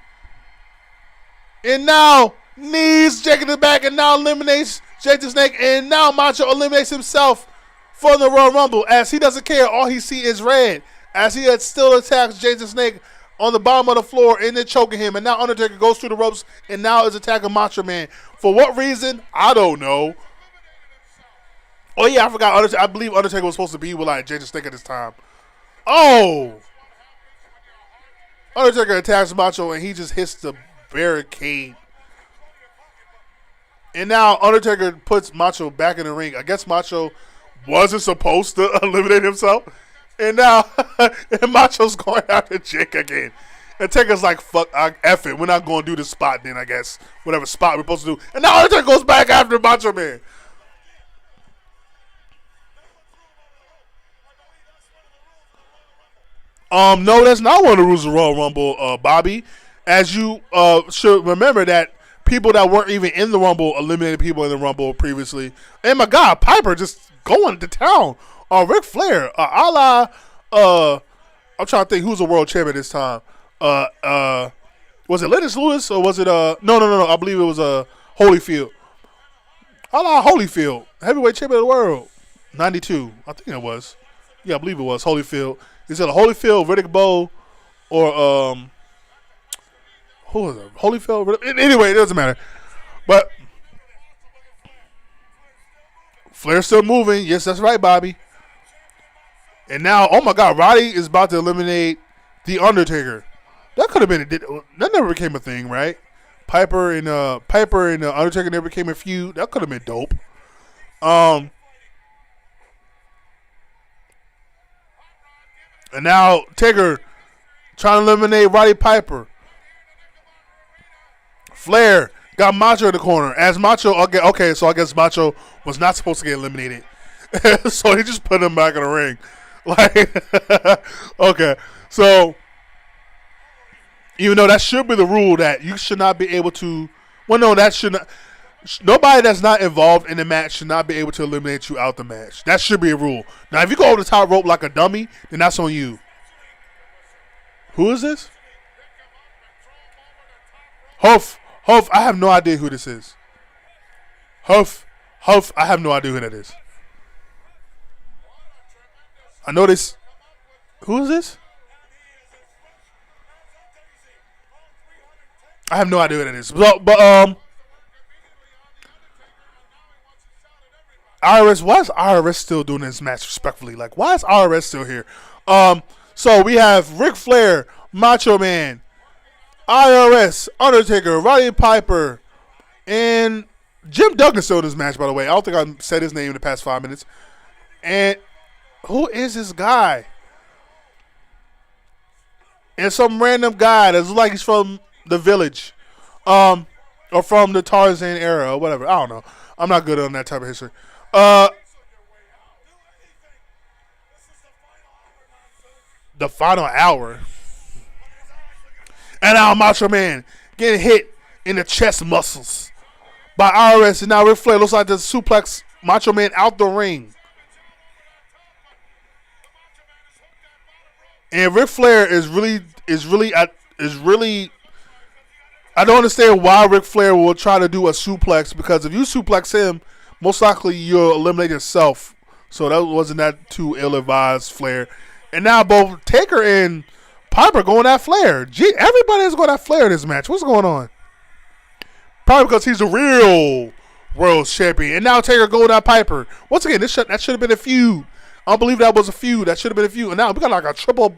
A: And now knees Jake in the back and now eliminates Jake the Snake. And now Macho eliminates himself from the Royal Rumble as he doesn't care. All he sees is red as he still attacks Jake the Snake on the bottom of the floor and then choking him. And now Undertaker goes through the ropes and now is attacking Macho Man. For what reason? I don't know. Oh, yeah, I forgot. I believe Undertaker was supposed to be with like Jake the Snake at this time. Oh! Undertaker attacks Macho and he just hits the barricade. And now Undertaker puts Macho back in the ring. I guess Macho wasn't supposed to eliminate himself. And now and Macho's going after Jake again. And Taker's like, fuck, F it. We're not going to do this spot then, I guess. Whatever spot we're supposed to do. And now Undertaker goes back after Macho Man. No, that's not one of the rules of Royal Rumble, Bobby. As you should remember that people that weren't even in the Rumble eliminated people in the Rumble previously. And my God, Piper just going to town. Ric Flair, I'm trying to think who's the world champion this time. Was it Lennox Lewis or was it no, I believe it was Holyfield. Holyfield, heavyweight champion of the world, 92, I think it was. Yeah, I believe it was Holyfield. Is it a Holyfield, Riddick Bowe, or who was it? Holyfield. Anyway, it doesn't matter. But Flair's still moving. Yes, that's right, Bobby. And now, oh my God, Roddy is about to eliminate The Undertaker. That could have been that never became a thing, right? Piper and Undertaker never became a feud. That could have been dope. And now Taker trying to eliminate Roddy Piper. Flair got Macho in the corner. As Macho, okay, so I guess Macho was not supposed to get eliminated. So he just put him back in the ring. Like, okay. So, even though that should be the rule that you should not be able to, well, no, that should not, nobody that's not involved in the match should not be able to eliminate you out the match. That should be a rule. Now, if you go over the top rope like a dummy, then that's on you. Who is this? Huff, I have no idea who this is. Huff, I have no idea who that is. I know this. Who is this? I have no idea who that is. But IRS, why is IRS still doing this match respectfully? Like, why is IRS still here? So we have Ric Flair, Macho Man, IRS, Undertaker, Roddy Piper, and Jim Duggan's still in this match, by the way. I don't think I said his name in the past 5 minutes. And who is this guy? And some random guy that looks like he's from the Village. Or from the Tarzan era or whatever. I don't know. I'm not good on that type of history. The final hour. And now Macho Man getting hit in the chest muscles by IRS. And now Ric Flair looks like the suplex Macho Man out the ring. And Ric Flair is really. I don't understand why Ric Flair will try to do a suplex, because if you suplex him, most likely you'll eliminate yourself. So that wasn't that too ill-advised, Flair. And now both Taker and Piper going at Flair. Gee, everybody is going at Flair in this match. What's going on? Probably because he's the real world champion. And now Taker going at Piper. Once again, that should have been a feud. I don't believe that was a feud. That should have been a feud. And now we got like a triple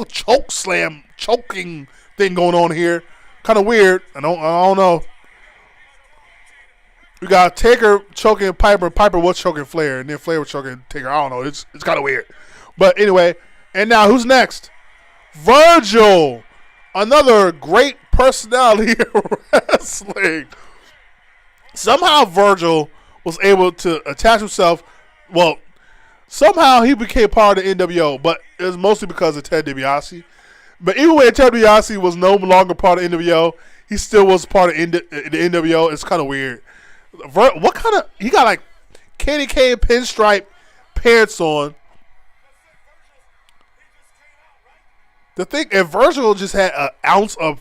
A: choke slam choking thing going on here. Kind of weird. I don't know. We got Taker choking Piper. Piper was choking Flair, and then Flair was choking Taker. I don't know. It's kind of weird. But anyway, and now who's next? Virgil. Another great personality in wrestling. Somehow Virgil was able to attach himself. Well, somehow he became part of the NWO, but it was mostly because of Ted DiBiase. But even when Ted DiBiase was no longer part of NWO, he still was part of the NWO. It's kind of weird. What kind of... He got like candy cane pinstripe pants on. The thing, if Virgil just had an ounce of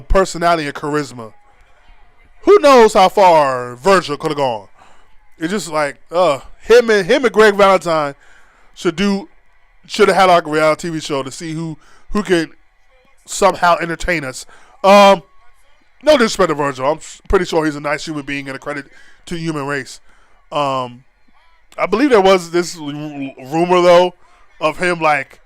A: personality and charisma, who knows how far Virgil could have gone. It's just like, him and Greg Valentine should have had like a reality TV show to see who could somehow entertain us. No disrespect to Virgil. I'm pretty sure he's a nice human being and a credit to the human race. I believe there was this rumor, though, of him, like,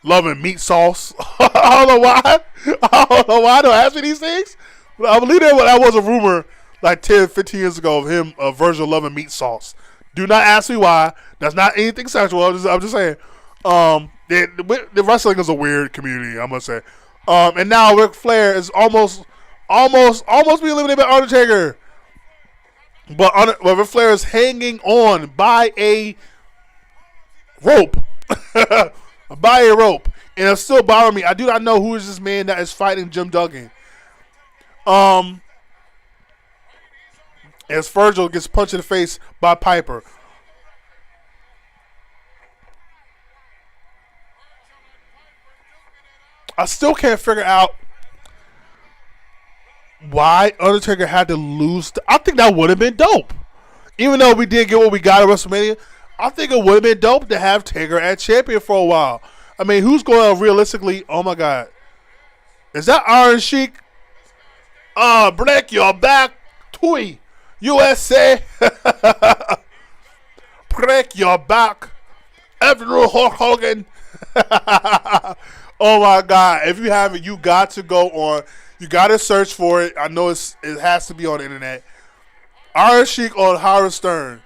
A: loving meat sauce. I don't know why. Don't ask me these things. But I believe that was a rumor, like, 10, 15 years ago of Virgil loving meat sauce. Do not ask me why. That's not anything sexual. I'm just saying. The wrestling is a weird community, I must say. And now Ric Flair is almost being eliminated by Undertaker. But Ric Flair is hanging on by a rope. By a rope. And it's still bothering me. I do not know who is this man that is fighting Jim Duggan. As Virgil gets punched in the face by Piper. I still can't figure out why Undertaker had to lose. I think that would have been dope. Even though we did get what we got at WrestleMania, I think it would have been dope to have Taker as champion for a while. I mean, who's going to realistically, oh my God. Is that Iron Sheik? Break your back, Tui, USA. Break your back, Everett Hulk Hogan. Oh my God. If you haven't, you got to go on. You got to search for it. I know it has to be on the internet. Iron Sheik on Howard Stern.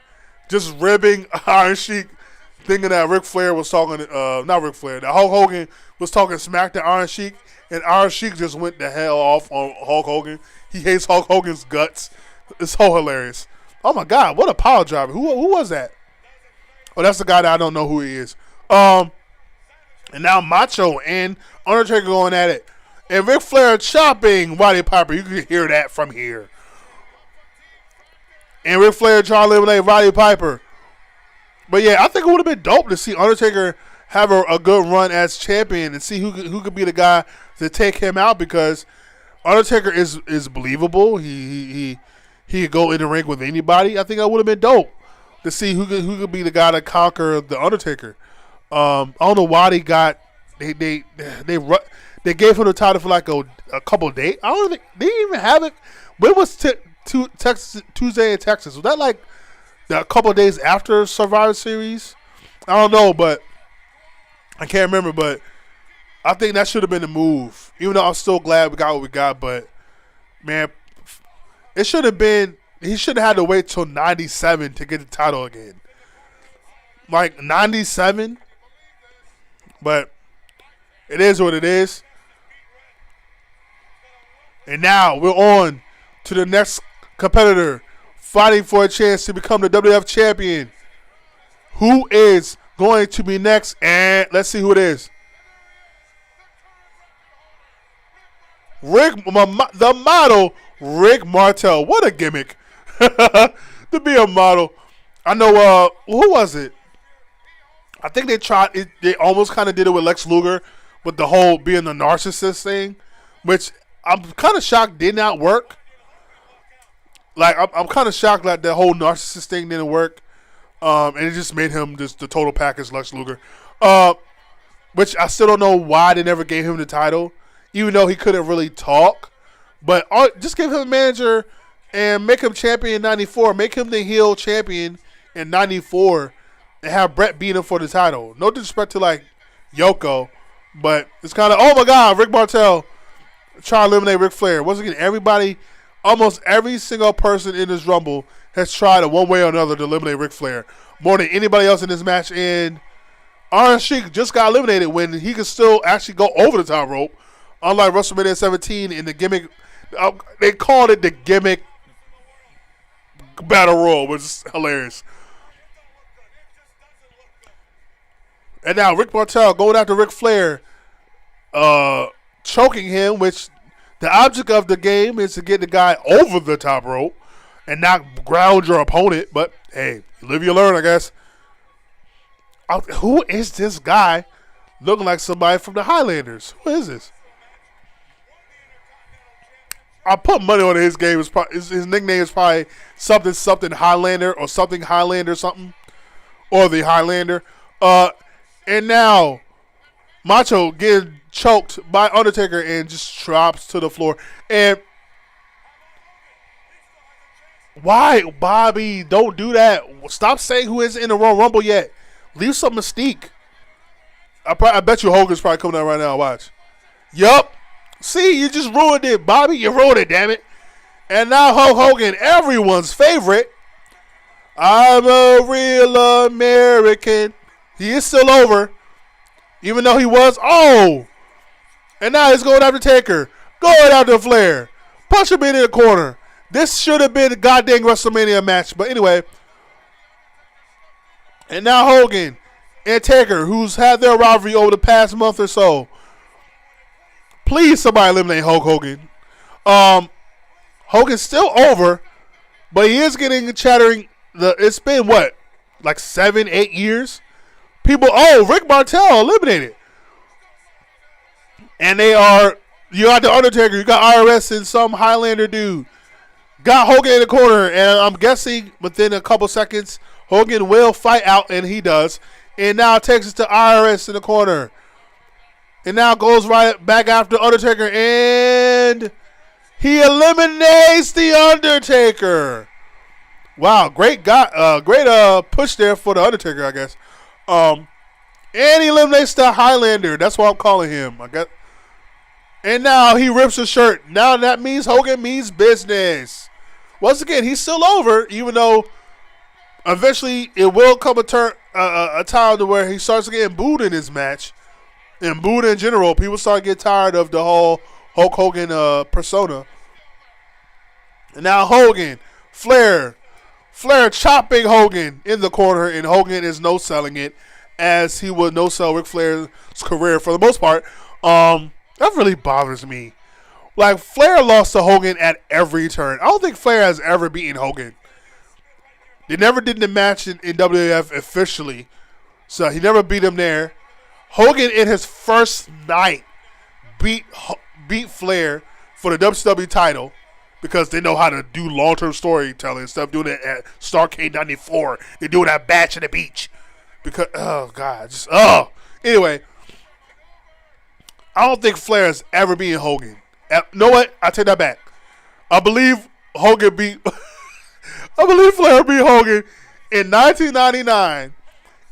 A: Just ribbing Iron Sheik, thinking that Ric Flair was talking, not Ric Flair, that Hulk Hogan was talking smack to Iron Sheik, and Iron Sheik just went the hell off on Hulk Hogan. He hates Hulk Hogan's guts. It's so hilarious. Oh my God, what a power driver. Who was that? Oh, that's the guy that I don't know who he is. And now Macho and Undertaker going at it. And Ric Flair chopping Roddy Piper. You can hear that from here. And Ric Flair trying to eliminate Roddy Piper. But yeah, I think it would have been dope to see Undertaker have a good run as champion and see who could be the guy to take him out, because Undertaker is believable. He could go in the ring with anybody. I think that would have been dope to see who could be the guy to conquer the Undertaker. I don't know why they gave him the title for like a couple of days. I don't think they didn't even have it. When was Tuesday in Texas? Was that like a couple of days after Survivor Series? I don't know, but I can't remember. But I think that should have been the move. Even though I'm still glad we got what we got, but man, it should have been. He should have had to wait till 97 to get the title again. Like 97. But it is what it is. And now we're on to the next competitor fighting for a chance to become the WWF champion. Who is going to be next? And let's see who it is. The model, Rick Martel. What a gimmick. To be a model. I know, who was it? I think they tried it. They almost kind of did it with Lex Luger with the whole being the narcissist thing, which I'm kind of shocked did not work. Like, I'm kind of shocked that the whole narcissist thing didn't work. And it just made him just the total package Lex Luger. Which I still don't know why they never gave him the title, even though he couldn't really talk. But just give him a manager and make him champion in 94. Make him the heel champion in 94 and have Brett beat him for the title. No disrespect to, like, Yoko, but it's kind of, oh, my God, Rick Martel trying to eliminate Ric Flair. Once again, everybody, almost every single person in this Rumble has tried in one way or another to eliminate Ric Flair more than anybody else in this match. And Iron Sheik just got eliminated when he could still actually go over the top rope, unlike WrestleMania 17 in the gimmick. They called it the gimmick battle royal, which is hilarious. And now Rick Martel going after Ric Flair, choking him, which the object of the game is to get the guy over the top rope and not ground your opponent. But, hey, you live, you learn, I guess. Who is this guy looking like somebody from the Highlanders? Who is this? I put money on his game. His nickname is probably something Highlander or something Highlander something. Or the Highlander. And now Macho getting choked by Undertaker and just drops to the floor. And why, Bobby? Don't do that. Stop saying who isn't in the Royal Rumble yet. Leave some mystique. I bet you Hogan's probably coming out right now. Watch. Yup. See, you just ruined it, Bobby. You ruined it, damn it. And now Hulk Hogan, everyone's favorite. I'm a real American. He is still over, even though he was. Oh. And now he's going after Taker. Going after Flair. Punch him in the corner. This should have been a goddamn WrestleMania match. But anyway. And now Hogan and Taker, who's had their rivalry over the past month or so. Please, somebody eliminate Hulk Hogan. Hogan's still over, but he is getting chattering. It's been, what, like 7-8 years? People, Rick Martel eliminated. And they are, you got The Undertaker, you got IRS and some Highlander dude. Got Hogan in the corner, and I'm guessing within a couple seconds, Hogan will fight out, and he does. And now takes it to IRS in the corner. And now goes right back after Undertaker, and he eliminates The Undertaker. Wow, great push there for The Undertaker, I guess. And he eliminates the Highlander. That's what I'm calling him, I guess. And now he rips his shirt. Now that means Hogan means business. Once again, he's still over, even though eventually it will come a time to where he starts getting booed in his match. And booed in general. People start to get tired of the whole Hulk Hogan persona. And now Hogan, Flair chopping Hogan in the corner, and Hogan is no-selling it, as he would no-sell Ric Flair's career for the most part. That really bothers me. Like, Flair lost to Hogan at every turn. I don't think Flair has ever beaten Hogan. They never did the match in WWF officially, so he never beat him there. Hogan in his first night beat Flair for the WCW title because they know how to do long-term storytelling instead of doing it at Starrcade 94. They do it at Batch at the Beach. Because, Anyway, I don't think Flair has ever beaten Hogan. You know what? I take that back. I believe Flair beat Hogan in 1999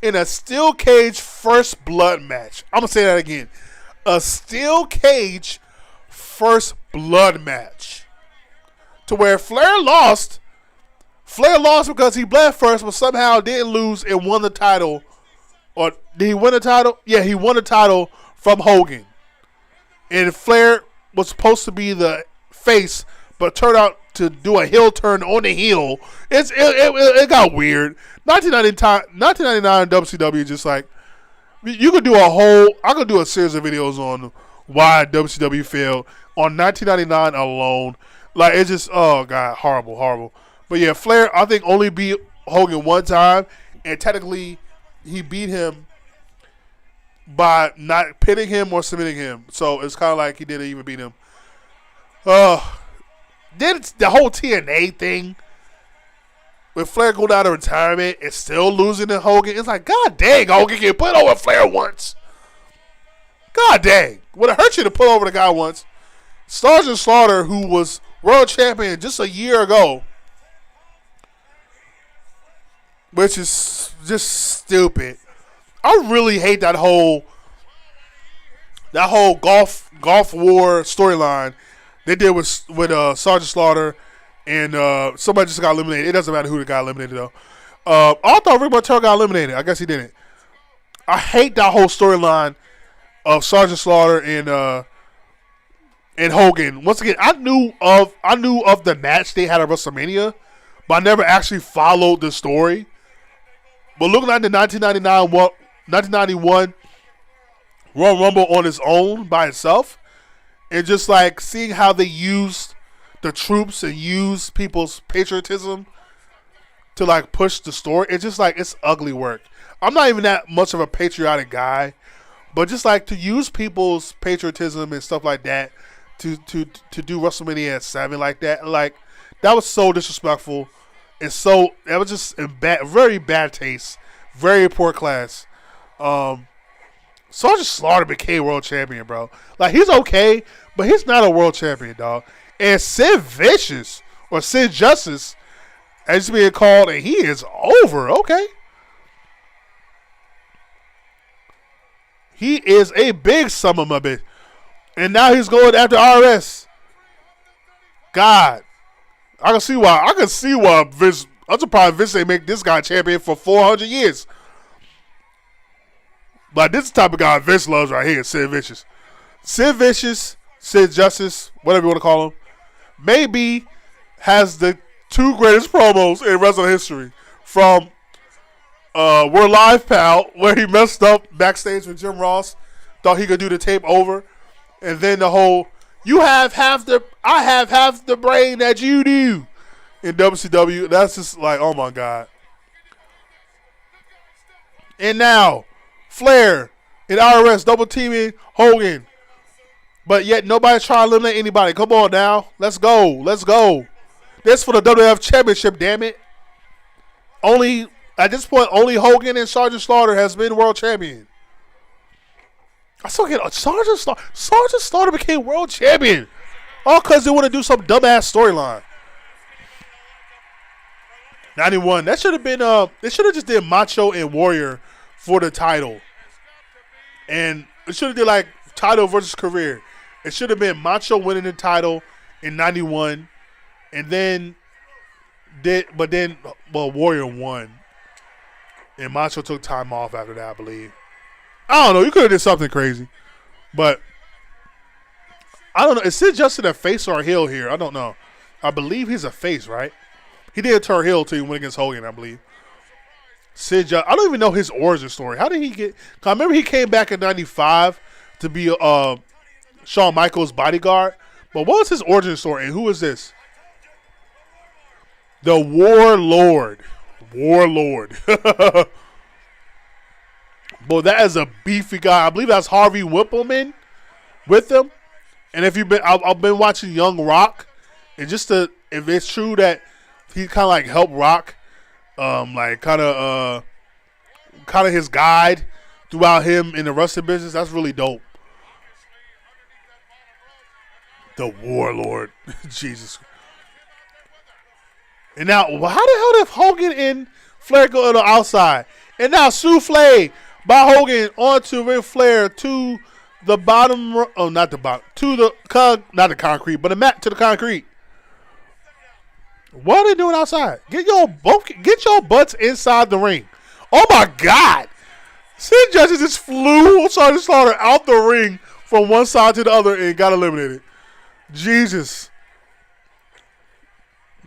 A: in a steel cage first blood match. I'm going to say that again. A steel cage first blood match. To where Flair lost. Flair lost because he bled first, but somehow didn't lose and won the title. Or did he win the title? Yeah, he won the title from Hogan. And Flair was supposed to be the face, but turned out to do a heel turn on the heel. It got weird. 1999 WCW just like, you could do I could do a series of videos on why WCW failed on 1999 alone. Like, it's just, oh God, horrible. But yeah, Flair, I think, only beat Hogan one time, and technically he beat him by not pinning him or submitting him. So it's kind of like he didn't even beat him. then the whole TNA thing with Flair going out of retirement and still losing to Hogan. It's like, God dang, Hogan can put over Flair once. God dang. Would it hurt you to put over the guy once? Sergeant Slaughter, who was world champion just a year ago, which is just stupid. I really hate that whole golf war storyline they did with Sergeant Slaughter and somebody just got eliminated. It doesn't matter who got eliminated though. I thought Rick Martel got eliminated. I guess he didn't. I hate that whole storyline of Sergeant Slaughter and Hogan. Once again, I knew of the match they had at WrestleMania, but I never actually followed the story. But looking at the 1991 Royal Rumble on its own by itself, and just like seeing how they used the troops and used people's patriotism to like push the story, it's just like it's ugly work. I'm not even that much of a patriotic guy, but just like to use people's patriotism and stuff like that to do WrestleMania 7 like that, like that was so disrespectful. And so that was just in very bad taste, very poor class. Sergeant Slaughter became world champion, bro. Like he's okay, but he's not a world champion, dog. And Sid Vicious or Sid Justice, as he's being called, and he is over. Okay, he is a big son of a bitch, and now he's going after RS. God. I can see why Vince. I'm surprised Vince ain't make this guy champion for 400 years. But this is the type of guy Vince loves right here, Sid Vicious. Sid Vicious, Sid Justice, whatever you want to call him, maybe has the two greatest promos in wrestling history. From We're Live, Pal, where he messed up backstage with Jim Ross, thought he could do the tape over, and then the whole I have half the brain that you do in WCW. That's just like, oh my God. And now, Flair and IRS double teaming Hogan. But yet nobody's trying to eliminate anybody. Come on now. Let's go. This for the WWF Championship, damn it. At this point, only Hogan and Sergeant Slaughter has been world champion. I still get Sergeant Slaughter became world champion. All because they want to do some dumbass storyline. 91. That should have been they should have just did Macho and Warrior for the title. And it should have did like title versus career. It should have been Macho winning the title in 91. And then Warrior won. And Macho took time off after that, I believe. I don't know. You could have did something crazy. But I don't know. Is Sid Justin a face or a heel here? I don't know. I believe he's a face, right? He did turn heel till he went against Hogan, I believe. I don't even know his origin story. How did he get? Cause I remember he came back in 95 to be Shawn Michaels' bodyguard. But what was his origin story? And who is this? The Warlord. Boy, that is a beefy guy. I believe that's Harvey Whippleman with him. And if I've been watching Young Rock, and just if it's true that he kind of like helped Rock, like kind of his guide throughout him in the wrestling business. That's really dope. The Warlord, Jesus. And now, how the hell did Hogan and Flair go on the outside? And now souffle by Hogan onto Ric Flair to the bottom. Oh, not the bottom. To the not the concrete, but to the concrete. What are they doing outside? Get your butts inside the ring. Oh my God! Sid Justice just flew Sergeant Slaughter out the ring from one side to the other and got eliminated. Jesus.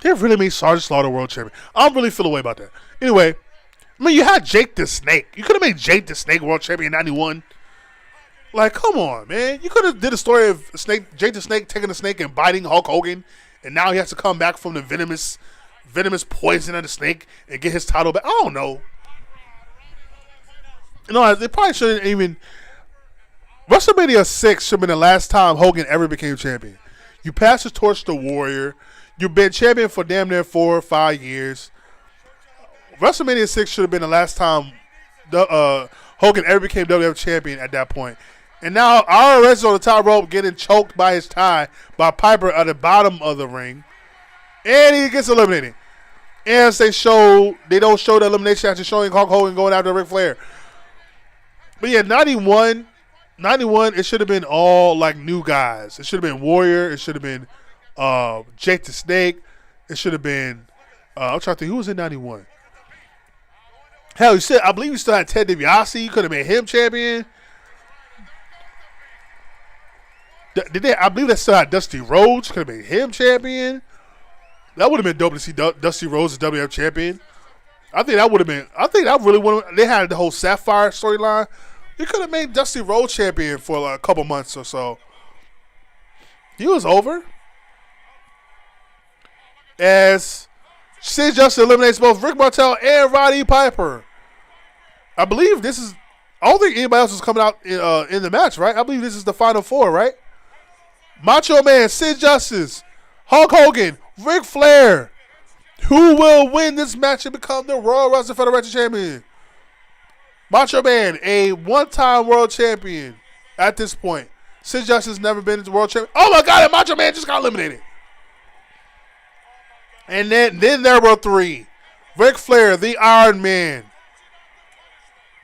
A: They really made Sergeant Slaughter world champion. I don't really feel a way about that. Anyway, I mean, you had Jake the Snake. You could have made Jake the Snake world champion in 91. Like, come on, man. You could have did a story of Jake the Snake taking the snake and biting Hulk Hogan, and now he has to come back from the venomous poison of the snake and get his title back. I don't know. No, they probably shouldn't even. WrestleMania 6 should have been the last time Hogan ever became champion. You pass the torch to Warrior. You've been champion for damn near 4 or 5 years. WrestleMania 6 should have been the last time Hogan ever became WWF champion at that point. And now RRS is on the top rope getting choked by his tie by Piper at the bottom of the ring. And he gets eliminated. And they don't show the elimination after showing Hulk Hogan going after Ric Flair. But yeah, 91, it should have been all like new guys. It should have been Warrior. It should have been Jake the Snake. It should have been, I'm trying to think, who was in 91? Hell, I believe you still had Ted DiBiase. You could have made him champion. I believe they still had Dusty Rhodes. Could have made him champion. That would have been dope to see Dusty Rhodes as WWF champion. I think that really would have. They had the whole Sapphire storyline. You could have made Dusty Rhodes champion for like a couple months or so. He was over. As Sid Justice eliminates both Rick Martel and Roddy Piper. I believe this is. I don't think anybody else is coming out in the match, right? I believe this is the final 4, right? Macho Man, Sid Justice, Hulk Hogan, Ric Flair. Who will win this match and become the Royal Wrestling Federation champion? Macho Man, a one-time world champion at this point. Sid Justice never been the world champion. Oh my God, and Macho Man just got eliminated. And then there were 3. Ric Flair, the Iron Man.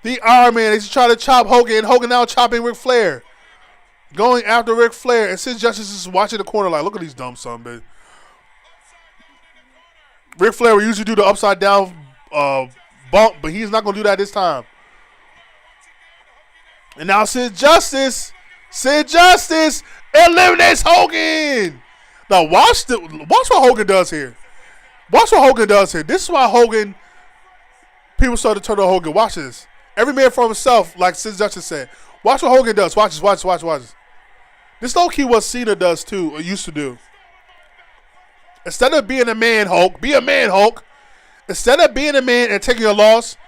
A: The Iron Man, he's trying to chop Hogan. Hogan now chopping Ric Flair. Going after Ric Flair. And Sid Justice is watching the corner like, look at these dumb son, bitch. Ric Flair will usually do the upside down bump, but he's not going to do that this time. And now Sid Justice eliminates Hogan. Now watch what Hogan does here. Watch what Hogan does here. This is why people started to turn on Hogan. Watch this. Every man for himself, like Sid Justice said. Watch what Hogan does. Watch this. This low-key what Cena does too, or used to do. Instead of being a man, Hulk, be a man, Hulk. Instead of being a man and taking a loss,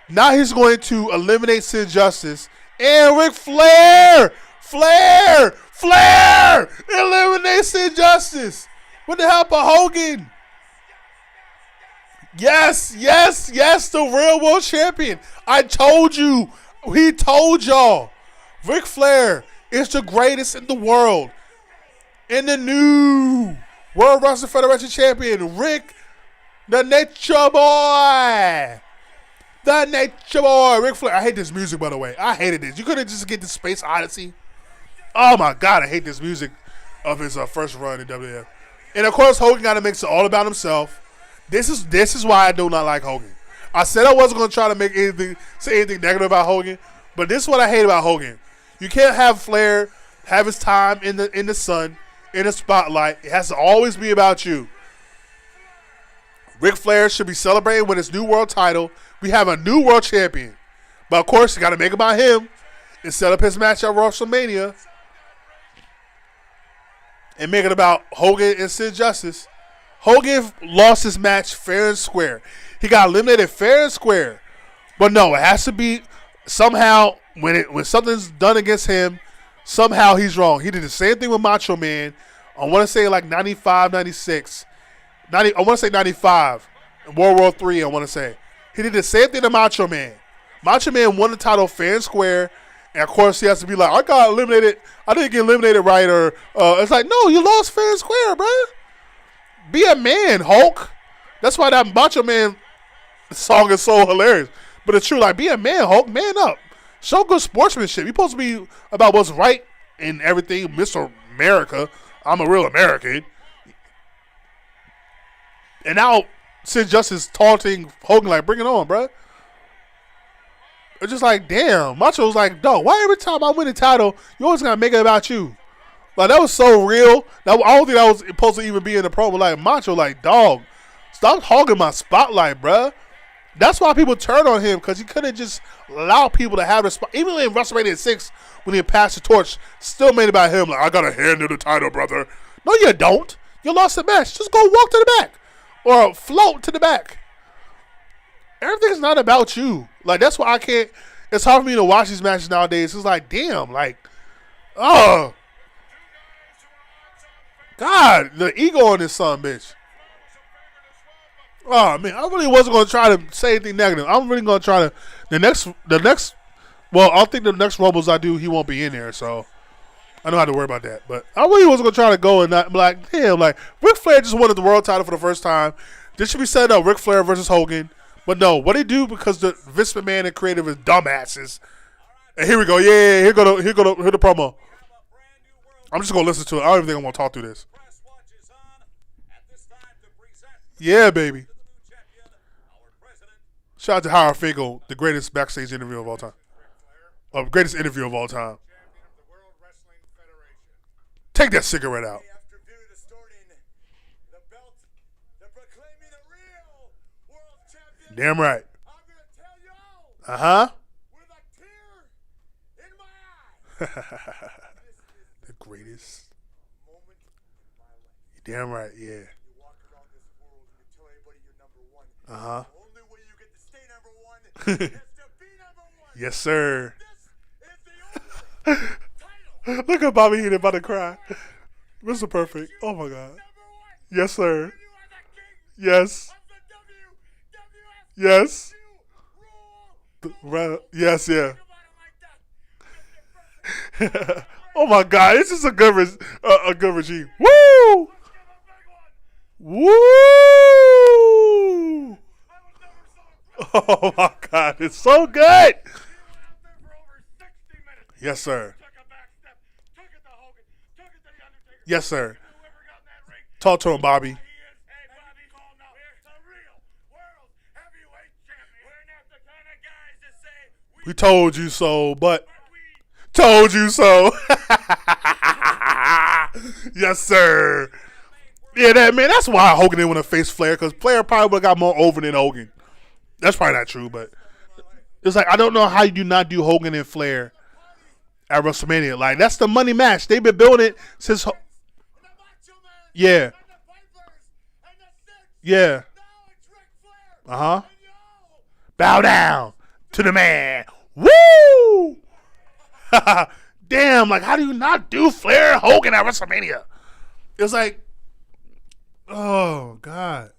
A: now he's going to eliminate Sid Justice and Ric Flair. Flair eliminates Sid Justice with the help of Hogan. Yes, the real world champion. I told you. He told y'all. Ric Flair is the greatest in the world. And the new World Wrestling Federation champion, Rick, the Nature Boy. Ric Flair. I hate this music, by the way. I hated this. You couldn't just get the Space Odyssey. Oh, my God. I hate this music of his first run in WWF. And, of course, Hogan got to make it all about himself. This is why I do not like Hogan. I said I wasn't going to try to say anything negative about Hogan, but this is what I hate about Hogan. You can't have Flair have his time in the sun, in the spotlight. It has to always be about you. Ric Flair should be celebrating with his new world title. We have a new world champion. But, of course, you got to make it about him and set up his match at WrestleMania and make it about Hogan and Sid Justice. Hogan lost his match fair and square. He got eliminated fair and square. But no, it has to be somehow when something's done against him, somehow he's wrong. He did the same thing with Macho Man. I want to say like 95, 96. I want to say 95. World War III, I want to say. He did the same thing to Macho Man. Macho Man won the title fair and square. And, of course, he has to be like, I got eliminated. I didn't get eliminated right. Or it's like, no, you lost fair and square, bro. Be a man, Hulk. That's why that Macho Man song is so hilarious. But it's true. Like, be a man, Hulk. Man up. Show good sportsmanship. You're supposed to be about what's right in everything. Mr. America. I'm a real American. And now Sid Justice taunting Hogan like, bring it on, bro. It's just like, damn. Macho's like, dog, why every time I win a title, you always got to make it about you? Like, that was so real. I don't think that was supposed to even be in the promo. Like, Macho, like, dog, stop hogging my spotlight, bruh. That's why people turned on him, because he couldn't just allow people to have respect. Even in WrestleMania 6, when he passed the torch, still made it about him. Like, I got to hand you the title, brother. No, you don't. You lost the match. Just go walk to the back or float to the back. Everything's not about you. Like, that's why I can't. It's hard for me to watch these matches nowadays. It's like, damn, like, God God, the ego on this son, bitch. Oh man, I really wasn't gonna try to say anything negative. I'm really gonna try to the next. Well, I think the next Rumbles I do, he won't be in there, so I don't have to worry about that. But I really wasn't gonna try to go and not be like, damn, like Ric Flair just won the world title for the first time. This should be set up Ric Flair versus Hogan, but no, what they do because the Vince McMahon and creative is dumbasses. And here we go, yeah, here go the promo. I'm just gonna listen to it. I don't even think I'm gonna talk through this. Yeah, baby. Shout out to Howard Finkel, the greatest backstage interview of all time. Greatest interview of all time. Take that cigarette out. Damn right. Uh-huh. The greatest. Damn right, yeah. Uh-huh. Yes, sir. Look at Bobby Heenan about to cry. Mr. Perfect. Oh, my God. Yes, sir. Yes. Yes. Yes, yeah. Oh, my God. This is a good regime. Woo! Woo! Oh, my God. It's so good. Yes, sir. Yes, sir. Talk to him, Bobby. We told you so, but told you so. Yes, sir. Yeah, that's why Hogan didn't want to face Flair, because Flair probably would have got more over than Hogan. That's probably not true, but it's like I don't know how you do not do Hogan and Flair at WrestleMania. Like, that's the money match. They've been building it since. Yeah. Yeah. Uh-huh. Bow down to the man. Woo! Damn, like, how do you not do Flair and Hogan at WrestleMania? It's like, oh, God.